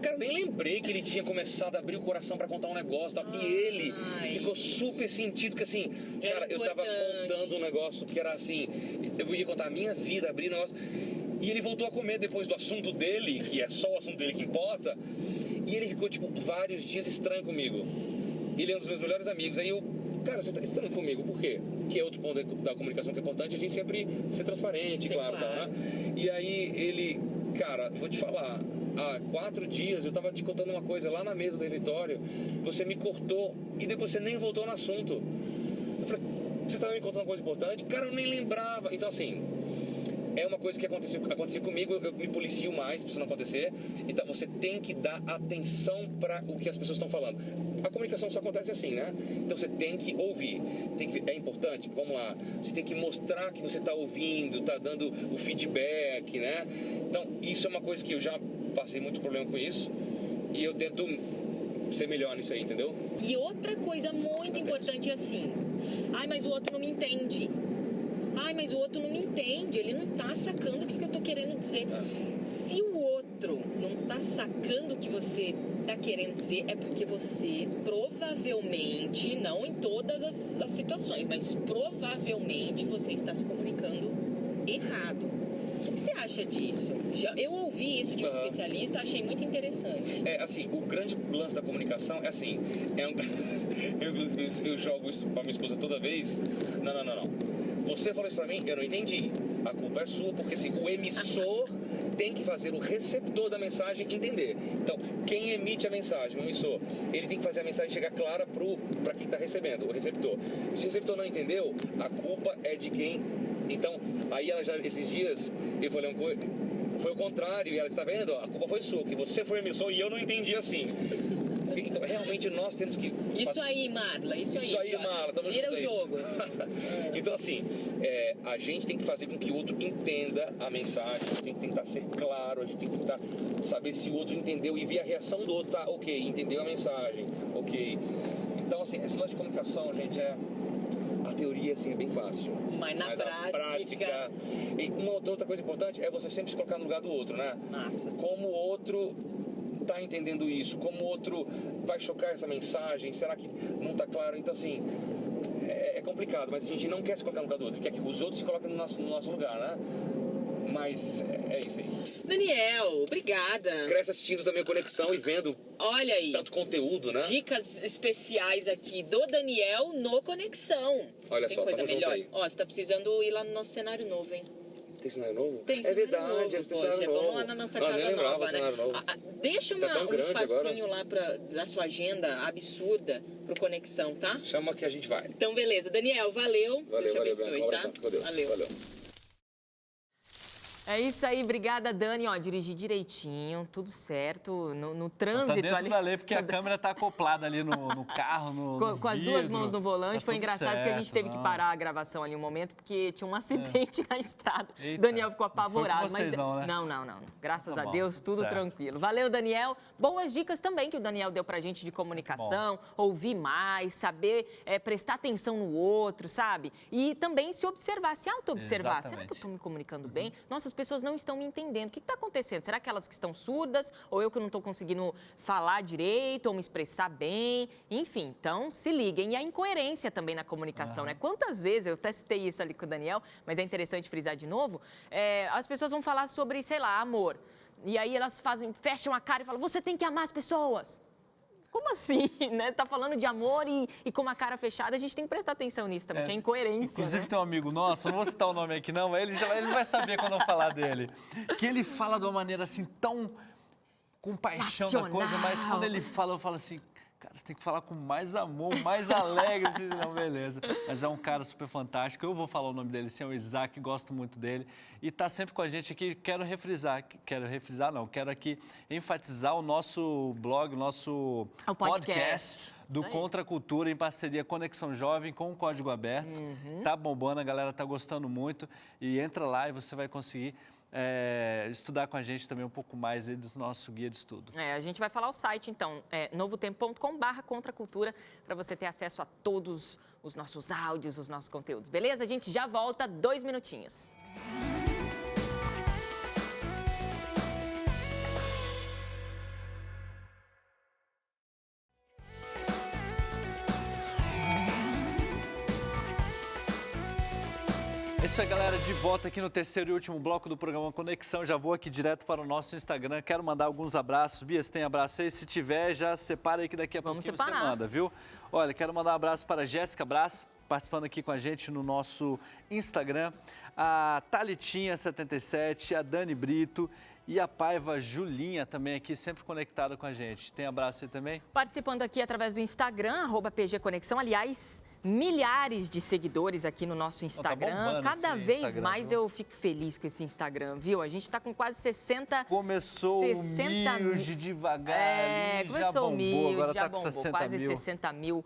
Cara, eu nem lembrei que ele tinha começado a abrir o coração pra contar um negócio, tá? E ele ficou super sentido, que assim, cara, eu tava contando um negócio que era assim, eu ia contar a minha vida, abrir um negócio, e ele voltou a comer depois do assunto dele, que é só o assunto dele que importa, e ele ficou, tipo, vários dias estranho comigo. Ele é um dos meus melhores amigos, aí eu, cara, você tá estranho comigo, por quê? Que é outro ponto da comunicação que é importante, a gente sempre ser transparente, claro. Tá, né? E aí ele, cara, vou te falar, há 4 dias eu tava te contando uma coisa lá na mesa do refeitório, você me cortou e depois você nem voltou no assunto. Eu falei, você estava me contando uma coisa importante? Cara, eu nem lembrava. Então, assim, é uma coisa que aconteceu comigo, eu me policio mais pra isso não acontecer. Então, você tem que dar atenção para o que as pessoas estão falando. A comunicação só acontece assim, né? Então, você tem que ouvir. É importante? Vamos lá. Você tem que mostrar que você está ouvindo, está dando o feedback, né? Então, isso é uma coisa que eu já passei muito problema com isso e eu tento ser melhor nisso aí, entendeu? E outra coisa muito importante é assim, mas o outro não me entende. Mas o outro não me entende, ele não tá sacando o que eu tô querendo dizer. Se o outro não tá sacando o que você tá querendo dizer, é porque você provavelmente, não em todas as situações, mas provavelmente você está se comunicando errado. O que você acha disso? Eu ouvi isso de um especialista, achei muito interessante. Assim, o grande lance da comunicação é assim, eu jogo isso pra minha esposa toda vez. Não. Você falou isso pra mim, eu não entendi. A culpa é sua, porque assim, o emissor tem que fazer o receptor da mensagem entender. Então, quem emite a mensagem, o emissor, ele tem que fazer a mensagem chegar clara pra quem tá recebendo, o receptor. Se o receptor não entendeu, a culpa é de quem... Então, aí ela já, esses dias, eu falei uma coisa, foi o contrário, e ela está vendo, a culpa foi sua, que você foi emissor e eu não entendi assim. Então, realmente, nós temos que... Isso aí, Marla, isso aí. Isso aí, Marla, tamo Vira junto o aí. jogo. Então, assim, a gente tem que fazer com que o outro entenda a mensagem, a gente tem que tentar ser claro, a gente tem que tentar saber se o outro entendeu e ver a reação do outro, tá? Ok, entendeu a mensagem, ok. Então, assim, esse lance de comunicação, gente, a teoria, assim, é bem fácil. Mas na a prática... E uma outra coisa importante é você sempre se colocar no lugar do outro, né? Massa. Como o outro tá entendendo isso, como o outro vai chocar essa mensagem, será que não tá claro? Então, assim, é complicado, mas a gente não quer se colocar no lugar do outro, quer que os outros se coloquem no nosso lugar, né? Mas é isso aí. Daniel, obrigada. Cresce assistindo também a Conexão e vendo Olha aí, tanto conteúdo, né? dicas especiais aqui do Daniel no Conexão. Olha Tem só, coisa tamo junto melhor. aí. Ó, você tá precisando ir lá no nosso cenário novo, hein? Tem cenário novo? Tem É cenário verdade, novo, eles têm poxa, cenário novo. vamos lá na nossa Eu nem casa lembrava nova, do né? cenário novo. Deixa Tá tão um grande espacinho lá da sua agenda absurda pro Conexão, tá? Chama que a gente vai. Então, beleza. Daniel, valeu. Deus te abençoe, Bianca. Um abração. tá? Com Deus. Valeu. É isso aí, obrigada, Dani. Ó, dirigi direitinho, tudo certo, no trânsito Tá dentro ali. da lei, porque a câmera tá acoplada ali no carro, no Com as duas mãos no volante, Tá foi tudo engraçado porque a gente certo, teve que não. parar a gravação ali um momento, porque tinha um acidente na estrada. Eita, Daniel ficou não foi com apavorado. vocês não, né? Não. Graças Tá a bom, Deus, tudo certo. tranquilo. Valeu, Daniel. Boas dicas também que o Daniel deu pra gente de comunicação, ouvir mais, saber prestar atenção no outro, sabe? E também se observar, se auto-observar. Será que eu tô me comunicando bem? Nossa, as pessoas não estão me entendendo. O que está acontecendo? Será que elas que estão surdas? Ou eu que não estou conseguindo falar direito ou me expressar bem? Enfim, então se liguem. E a incoerência também na comunicação, né? Quantas vezes, eu até citei isso ali com o Daniel, mas é interessante frisar de novo, as pessoas vão falar sobre, sei lá, amor. E aí elas fecham a cara e falam, você tem que amar as pessoas. Como assim, né? Tá falando de amor e com uma cara fechada, a gente tem que prestar atenção nisso também, que é incoerência. Inclusive né? tem um amigo nosso, eu não vou citar o nome aqui não, mas ele vai saber quando eu falar dele. Que ele fala de uma maneira assim tão com paixão da coisa, mas quando ele fala, eu falo assim, cara, você tem que falar com mais amor, mais alegre, assim, não, beleza. Mas é um cara super fantástico, eu vou falar o nome dele, sim, é o Isaac, gosto muito dele. E tá sempre com a gente aqui, quero aqui enfatizar o nosso blog, o nosso podcast do Contra a Cultura, em parceria Conexão Jovem com o Código Aberto. Tá bombando, a galera tá gostando muito. E entra lá e você vai conseguir estudar com a gente também um pouco mais aí do nosso guia de estudo. A gente vai falar o site, então, novotempo.com/contracultura, para você ter acesso a todos os nossos áudios, os nossos conteúdos. Beleza? A gente já volta, 2 minutinhos. É isso aí, galera, de volta aqui no terceiro e último bloco do programa Conexão. Já vou aqui direto para o nosso Instagram. Quero mandar alguns abraços. Bia, você tem abraço aí? Se tiver, já separa aí que daqui a pouquinho você manda, viu? Olha, quero mandar um abraço para a Jéssica Brás, participando aqui com a gente no nosso Instagram. A Thalitinha77, a Dani Brito e a Paiva Julinha também aqui, sempre conectada com a gente. Tem abraço aí também? Participando aqui através do Instagram, @PGConexão. Aliás, milhares de seguidores aqui no nosso Instagram. Cada vez mais eu fico feliz com esse Instagram, viu? A gente está com quase 60... Começou humilde, devagar, começou humilde, agora já tá com bombou, 60 quase mil. 60 mil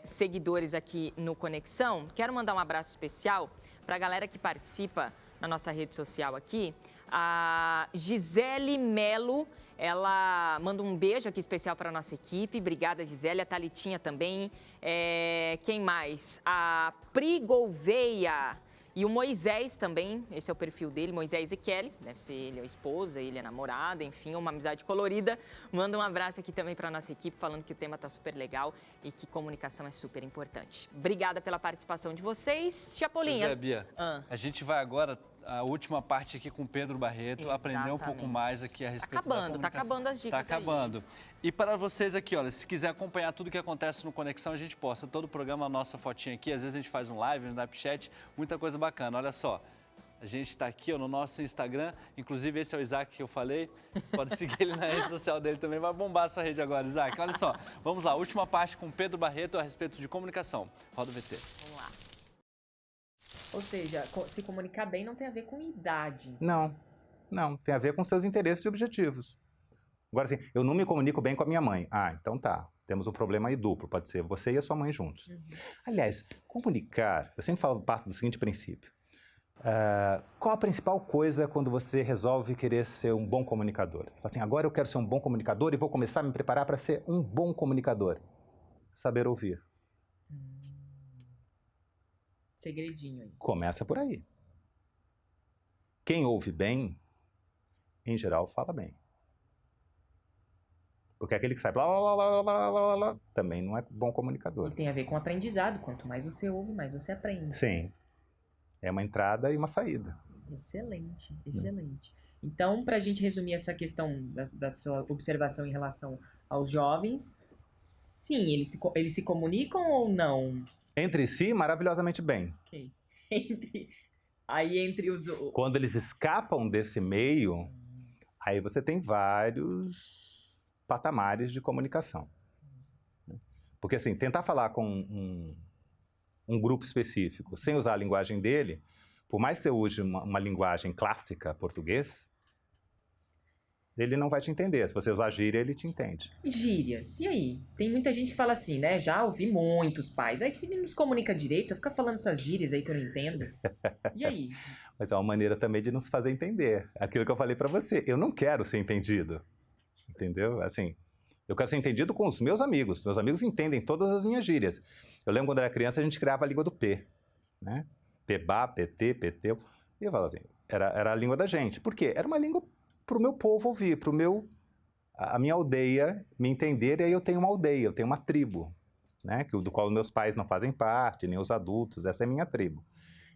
seguidores aqui no Conexão. Quero mandar um abraço especial para a galera que participa na nossa rede social aqui. A Gisele Melo, ela manda um beijo aqui especial para a nossa equipe. Obrigada, Gisele. A Thalitinha também. Quem mais? A Pri Gouveia. E o Moisés também, esse é o perfil dele, Moisés e Kelly. Deve ser ele a esposa, ele a namorada, enfim, uma amizade colorida. Manda um abraço aqui também para a nossa equipe, falando que o tema está super legal e que comunicação é super importante. Obrigada pela participação de vocês. Chapolinha. Pois é, Bia. A gente vai agora, a última parte aqui com o Pedro Barreto, aprender um pouco mais aqui a respeito da comunicação. Tá acabando as dicas. Tá acabando. E para vocês aqui, olha, se quiser acompanhar tudo que acontece no Conexão, a gente posta todo o programa, a nossa fotinha aqui. Às vezes a gente faz um live, um Snapchat, muita coisa bacana. Olha só, a gente está aqui no nosso Instagram, inclusive esse é o Isaac que eu falei. Você pode seguir ele na rede social dele também, vai bombar a sua rede agora, Isaac. Olha só, vamos lá, última parte com Pedro Barreto a respeito de comunicação. Roda o VT. Vamos lá. Ou seja, se comunicar bem não tem a ver com idade. Não, tem a ver com seus interesses e objetivos. Agora, assim, eu não me comunico bem com a minha mãe. Ah, então tá. Temos um problema aí duplo. Pode ser você e a sua mãe juntos. Aliás, comunicar, eu sempre falo parte do seguinte princípio. Qual a principal coisa quando você resolve querer ser um bom comunicador? Fala assim, agora eu quero ser um bom comunicador e vou começar a me preparar para ser um bom comunicador. Saber ouvir. Segredinho aí. Começa por aí. Quem ouve bem, em geral, fala bem. Porque aquele que sai blá, blá, blá, blá, blá, blá, blá, também não é bom comunicador. E tem a ver com aprendizado. Quanto mais você ouve, mais você aprende. Sim. É uma entrada e uma saída. Excelente, excelente. Então, para a gente resumir essa questão da sua observação em relação aos jovens, sim, eles se comunicam ou não? Entre si, maravilhosamente bem. Ok. Entre os... Quando eles escapam desse meio, aí você tem vários patamares de comunicação. Porque assim, tentar falar com um grupo específico sem usar a linguagem dele, por mais que você use uma linguagem clássica português, ele não vai te entender. Se você usar gíria, ele te entende. Gírias, e aí? Tem muita gente que fala assim, né? Já ouvi muitos pais. Esse menino não se comunica direito, só fica falando essas gírias aí que eu não entendo. E aí? Mas é uma maneira também de não se fazer entender. Aquilo que eu falei pra você, eu não quero ser entendido. Entendeu? Assim, eu quero ser entendido com os meus amigos. Meus amigos entendem todas as minhas gírias. Eu lembro quando eu era criança, a gente criava a língua do P, né? Pebá, PT, peteu. E eu falava assim, era a língua da gente. Por quê? Era uma língua para o meu povo ouvir, para a minha aldeia me entender, e aí eu tenho uma aldeia, eu tenho uma tribo, né? Do qual meus pais não fazem parte, nem os adultos, essa é a minha tribo.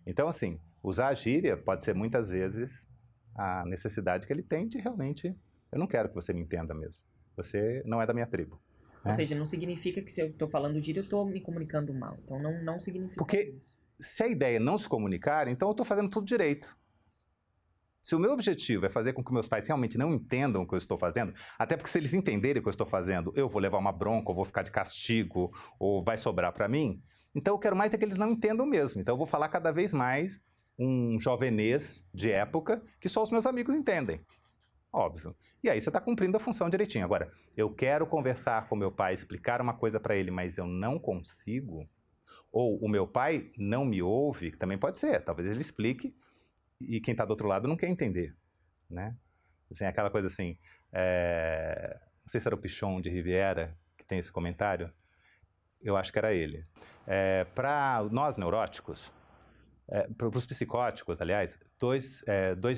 Então, assim, usar a gíria pode ser muitas vezes a necessidade que ele tem de realmente, eu não quero que você me entenda mesmo, você não é da minha tribo. Ou seja, não significa que se eu estou falando gíria, eu estou me comunicando mal. Então, não significa Porque isso. Se a ideia é não se comunicar, então eu estou fazendo tudo direito. Se o meu objetivo é fazer com que meus pais realmente não entendam o que eu estou fazendo, até porque se eles entenderem o que eu estou fazendo, eu vou levar uma bronca, ou vou ficar de castigo, ou vai sobrar para mim, então eu quero mais é que eles não entendam mesmo. Então eu vou falar cada vez mais um jovenês de época que só os meus amigos entendem. Óbvio. E aí você está cumprindo a função direitinho. Agora, eu quero conversar com meu pai, explicar uma coisa para ele, mas eu não consigo, ou o meu pai não me ouve, também pode ser, talvez ele explique, e quem está do outro lado não quer entender, né? Assim, aquela coisa assim, não sei se era o Pichon de Riviera que tem esse comentário, eu acho que era ele. Para nós neuróticos, para os psicóticos, aliás, 2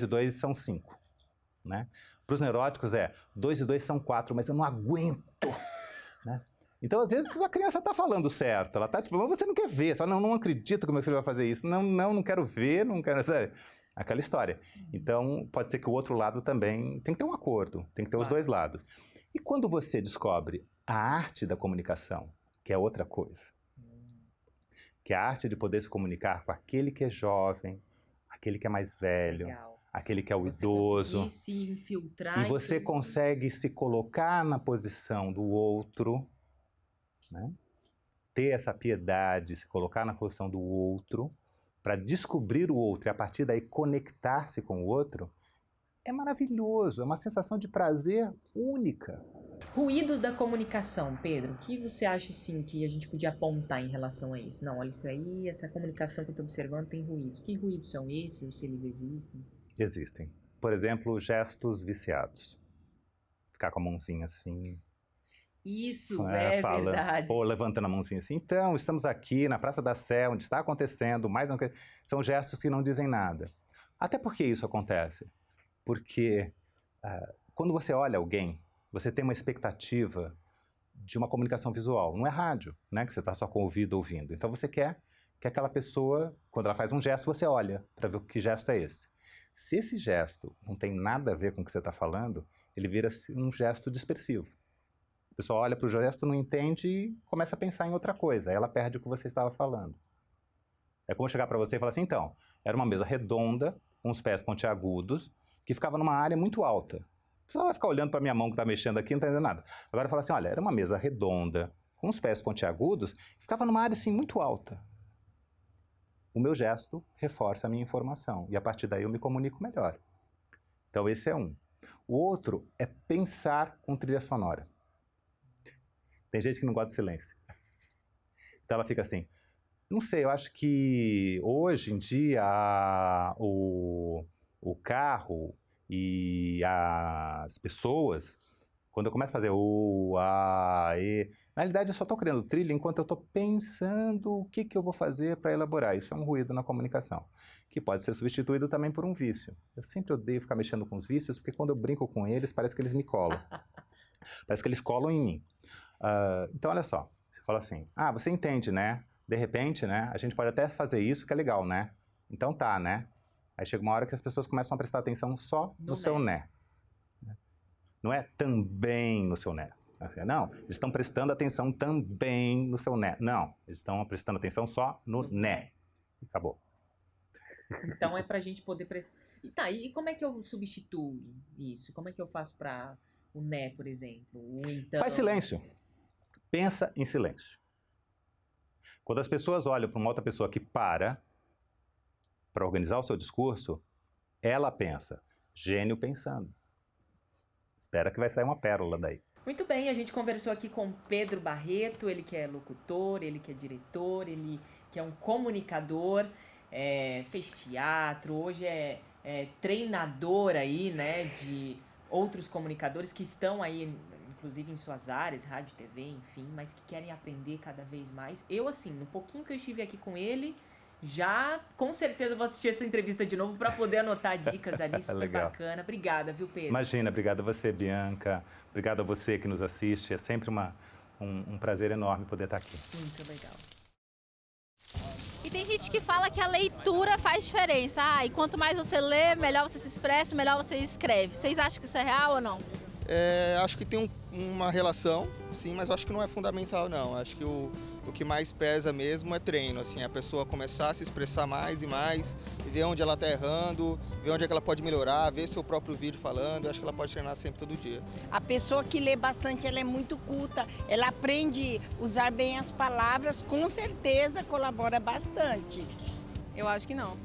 e 2 são 5, né? Para os neuróticos 2 e 2 são 4, mas eu não aguento, né? Então, às vezes, a criança está falando certo, ela está se mas você não quer ver, você fala, não acredito que o meu filho vai fazer isso, não quero ver, não quero... Sabe? Aquela história. Então, pode ser que o outro lado também... Tem que ter um acordo, tem que ter os dois lados. E quando você descobre a arte da comunicação, que é outra coisa, que é a arte de poder se comunicar com aquele que é jovem, aquele que é mais velho, aquele que é o idoso, se infiltrar e você consegue se colocar na posição do outro, né? Ter essa piedade, se colocar na posição do outro, para descobrir o outro e a partir daí conectar-se com o outro, é maravilhoso, é uma sensação de prazer única. Ruídos da comunicação, Pedro, o que você acha assim, que a gente podia apontar em relação a isso? Não, olha isso aí, essa comunicação que eu estou observando tem ruídos. Que ruídos são esses, ou se eles existem? Existem. Por exemplo, gestos viciados. Ficar com a mãozinha assim... Isso, verdade. Ou levantando a mãozinha assim, então, estamos aqui na Praça da Sé, onde está acontecendo, são gestos que não dizem nada. Até por que isso acontece? Porque quando você olha alguém, você tem uma expectativa de uma comunicação visual. Não é rádio, né, que você está só com o ouvido ouvindo. Então você quer que aquela pessoa, quando ela faz um gesto, você olha para ver que gesto é esse. Se esse gesto não tem nada a ver com o que você está falando, ele vira um gesto dispersivo. A pessoa olha para o gesto, não entende e começa a pensar em outra coisa. Aí ela perde o que você estava falando. É como chegar para você e falar assim, então, era uma mesa redonda, com os pés pontiagudos, que ficava numa área muito alta. A pessoa vai ficar olhando para minha mão que está mexendo aqui, não está entendendo nada. Agora fala assim, olha, era uma mesa redonda, com os pés pontiagudos, que ficava numa área assim muito alta. O meu gesto reforça a minha informação. E a partir daí eu me comunico melhor. Então esse é um. O outro é pensar com trilha sonora. Tem gente que não gosta de silêncio. Então ela fica assim, não sei, eu acho que hoje em dia o carro e as pessoas, quando eu começo a fazer na realidade eu só estou criando trilha enquanto eu estou pensando o que eu vou fazer para elaborar. Isso é um ruído na comunicação, que pode ser substituído também por um vício. Eu sempre odeio ficar mexendo com os vícios, porque quando eu brinco com eles, parece que eles me colam. Parece que eles colam em mim. Então, olha só, você fala assim, você entende, né? De repente, né? A gente pode até fazer isso, que é legal, né? Então tá, né? Aí chega uma hora que as pessoas começam a prestar atenção só no seu né. Não é também no seu né. Não, eles estão prestando atenção também no seu né. Não, eles estão prestando atenção só no né. Acabou. Então é pra gente poder prestar... E como é que eu substituo isso? Como é que eu faço para o né, por exemplo? O então... Faz silêncio. Pensa em silêncio. Quando as pessoas olham para uma outra pessoa que para organizar o seu discurso, ela pensa, gênio pensando. Espera que vai sair uma pérola daí. Muito bem, a gente conversou aqui com Pedro Barreto, ele que é locutor, ele que é diretor, ele que é um comunicador, fez teatro, hoje é treinador aí, né, de outros comunicadores que estão aí, inclusive em suas áreas, rádio, TV, enfim, mas que querem aprender cada vez mais. Eu, assim, no pouquinho que eu estive aqui com ele, já com certeza vou assistir essa entrevista de novo para poder anotar dicas ali, super bacana. Obrigada, viu, Pedro? Imagina, obrigado a você, Bianca. Obrigado a você que nos assiste. É sempre um prazer enorme poder estar aqui. Muito legal. E tem gente que fala que a leitura faz diferença. E quanto mais você lê, melhor você se expressa, melhor você escreve. Vocês acham que isso é real ou não? Acho que tem uma relação, sim, mas eu acho que não é fundamental, não. Acho que o que mais pesa mesmo é treino, assim, a pessoa começar a se expressar mais e mais, ver onde ela está errando, ver onde é que ela pode melhorar, ver seu próprio vídeo falando. Acho que ela pode treinar sempre, todo dia. A pessoa que lê bastante, ela é muito culta, ela aprende a usar bem as palavras, com certeza colabora bastante. Eu acho que não.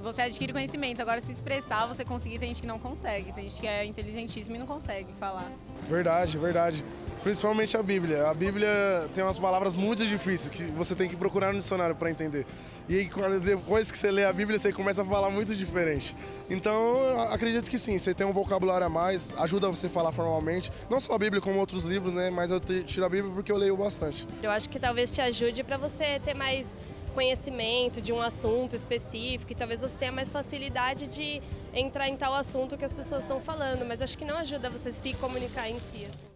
Você adquire conhecimento, agora se expressar, você conseguir, tem gente que não consegue. Tem gente que é inteligentíssima e não consegue falar. Verdade, verdade. Principalmente a Bíblia. A Bíblia tem umas palavras muito difíceis que você tem que procurar no dicionário para entender. E aí, depois que você lê a Bíblia, você começa a falar muito diferente. Então, acredito que sim, você tem um vocabulário a mais, ajuda você a falar formalmente. Não só a Bíblia, como outros livros, né? Mas eu tiro a Bíblia porque eu leio bastante. Eu acho que talvez te ajude para você ter mais conhecimento de um assunto específico e talvez você tenha mais facilidade de entrar em tal assunto que as pessoas estão falando, mas acho que não ajuda você se comunicar em si. Assim.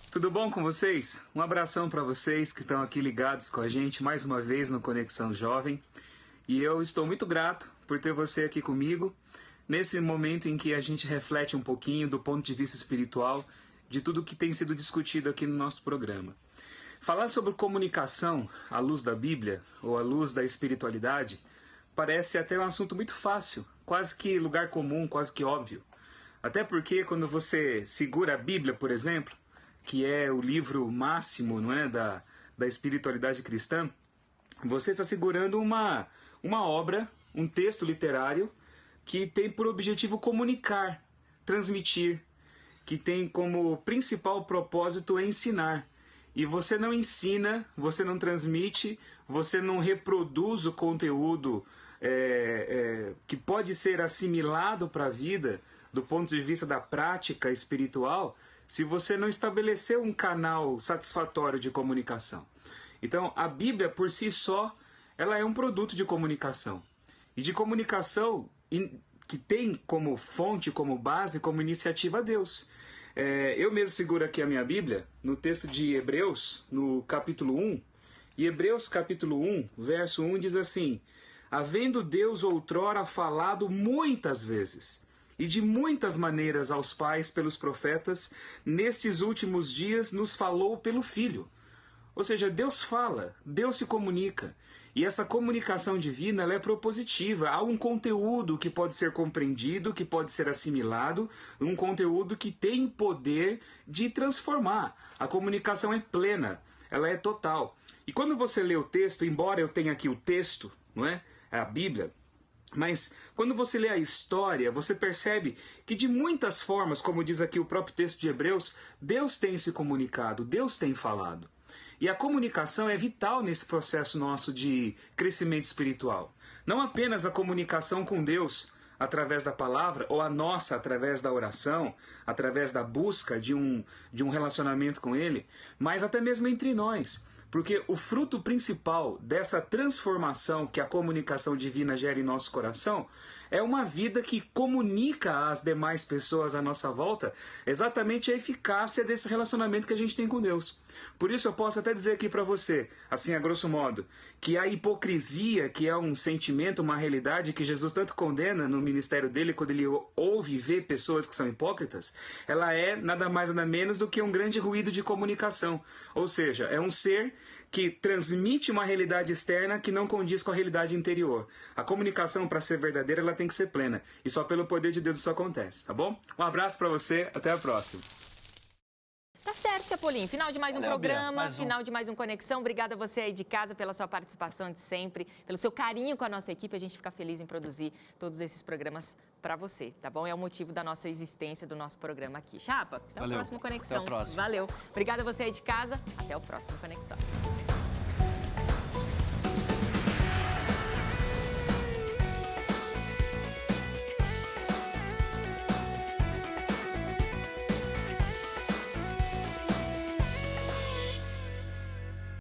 Tudo bom com vocês? Um abração para vocês que estão aqui ligados com a gente mais uma vez no Conexão Jovem. E eu estou muito grato por ter você aqui comigo nesse momento em que a gente reflete um pouquinho do ponto de vista espiritual de tudo que tem sido discutido aqui no nosso programa. Falar sobre comunicação à luz da Bíblia ou à luz da espiritualidade parece até um assunto muito fácil, quase que lugar comum, quase que óbvio. Até porque quando você segura a Bíblia, por exemplo, que é o livro máximo, não é, da espiritualidade cristã, você está segurando uma obra, um texto literário que tem por objetivo comunicar, transmitir, que tem como principal propósito ensinar. E você não ensina, você não transmite, você não reproduz o conteúdo que pode ser assimilado para a vida do ponto de vista da prática espiritual, se você não estabeleceu um canal satisfatório de comunicação. Então, a Bíblia, por si só, ela é um produto de comunicação. E de comunicação que tem como fonte, como base, como iniciativa a Deus. Eu mesmo seguro aqui a minha Bíblia, no texto de Hebreus, no capítulo 1. E Hebreus capítulo 1, verso 1 diz assim: havendo Deus outrora falado muitas vezes e de muitas maneiras aos pais pelos profetas, nestes últimos dias nos falou pelo Filho. Ou seja, Deus fala, Deus se comunica. E essa comunicação divina ela é propositiva. Há um conteúdo que pode ser compreendido, que pode ser assimilado, um conteúdo que tem poder de transformar. A comunicação é plena, ela é total. E quando você lê o texto, embora eu tenha aqui o texto, não é? A Bíblia, Mas quando você lê a história, você percebe que de muitas formas, como diz aqui o próprio texto de Hebreus, Deus tem se comunicado, Deus tem falado. E a comunicação é vital nesse processo nosso de crescimento espiritual. Não apenas a comunicação com Deus através da palavra, ou a nossa através da oração, através da busca de um relacionamento com Ele, mas até mesmo entre nós. Porque o fruto principal dessa transformação que a comunicação divina gera em nosso coração é uma vida que comunica às demais pessoas à nossa volta exatamente a eficácia desse relacionamento que a gente tem com Deus. Por isso eu posso até dizer aqui para você, assim a grosso modo, que a hipocrisia, que é um sentimento, uma realidade que Jesus tanto condena no ministério dele quando ele ouve e vê pessoas que são hipócritas, ela é nada mais nada menos do que um grande ruído de comunicação. Ou seja, é um ser que transmite uma realidade externa que não condiz com a realidade interior. A comunicação, para ser verdadeira, ela tem que ser plena. E só pelo poder de Deus isso acontece, tá bom? Um abraço para você, até a próxima. Tá certo, Chapolin. Final de mais um programa, final de mais um Conexão. Obrigada a você aí de casa pela sua participação de sempre, pelo seu carinho com a nossa equipe. A gente fica feliz em produzir todos esses programas para você, tá bom? É o motivo da nossa existência, do nosso programa aqui. Chapa, até o próximo Conexão. Até o próximo. Valeu. Obrigada a você aí de casa. Até o próximo Conexão.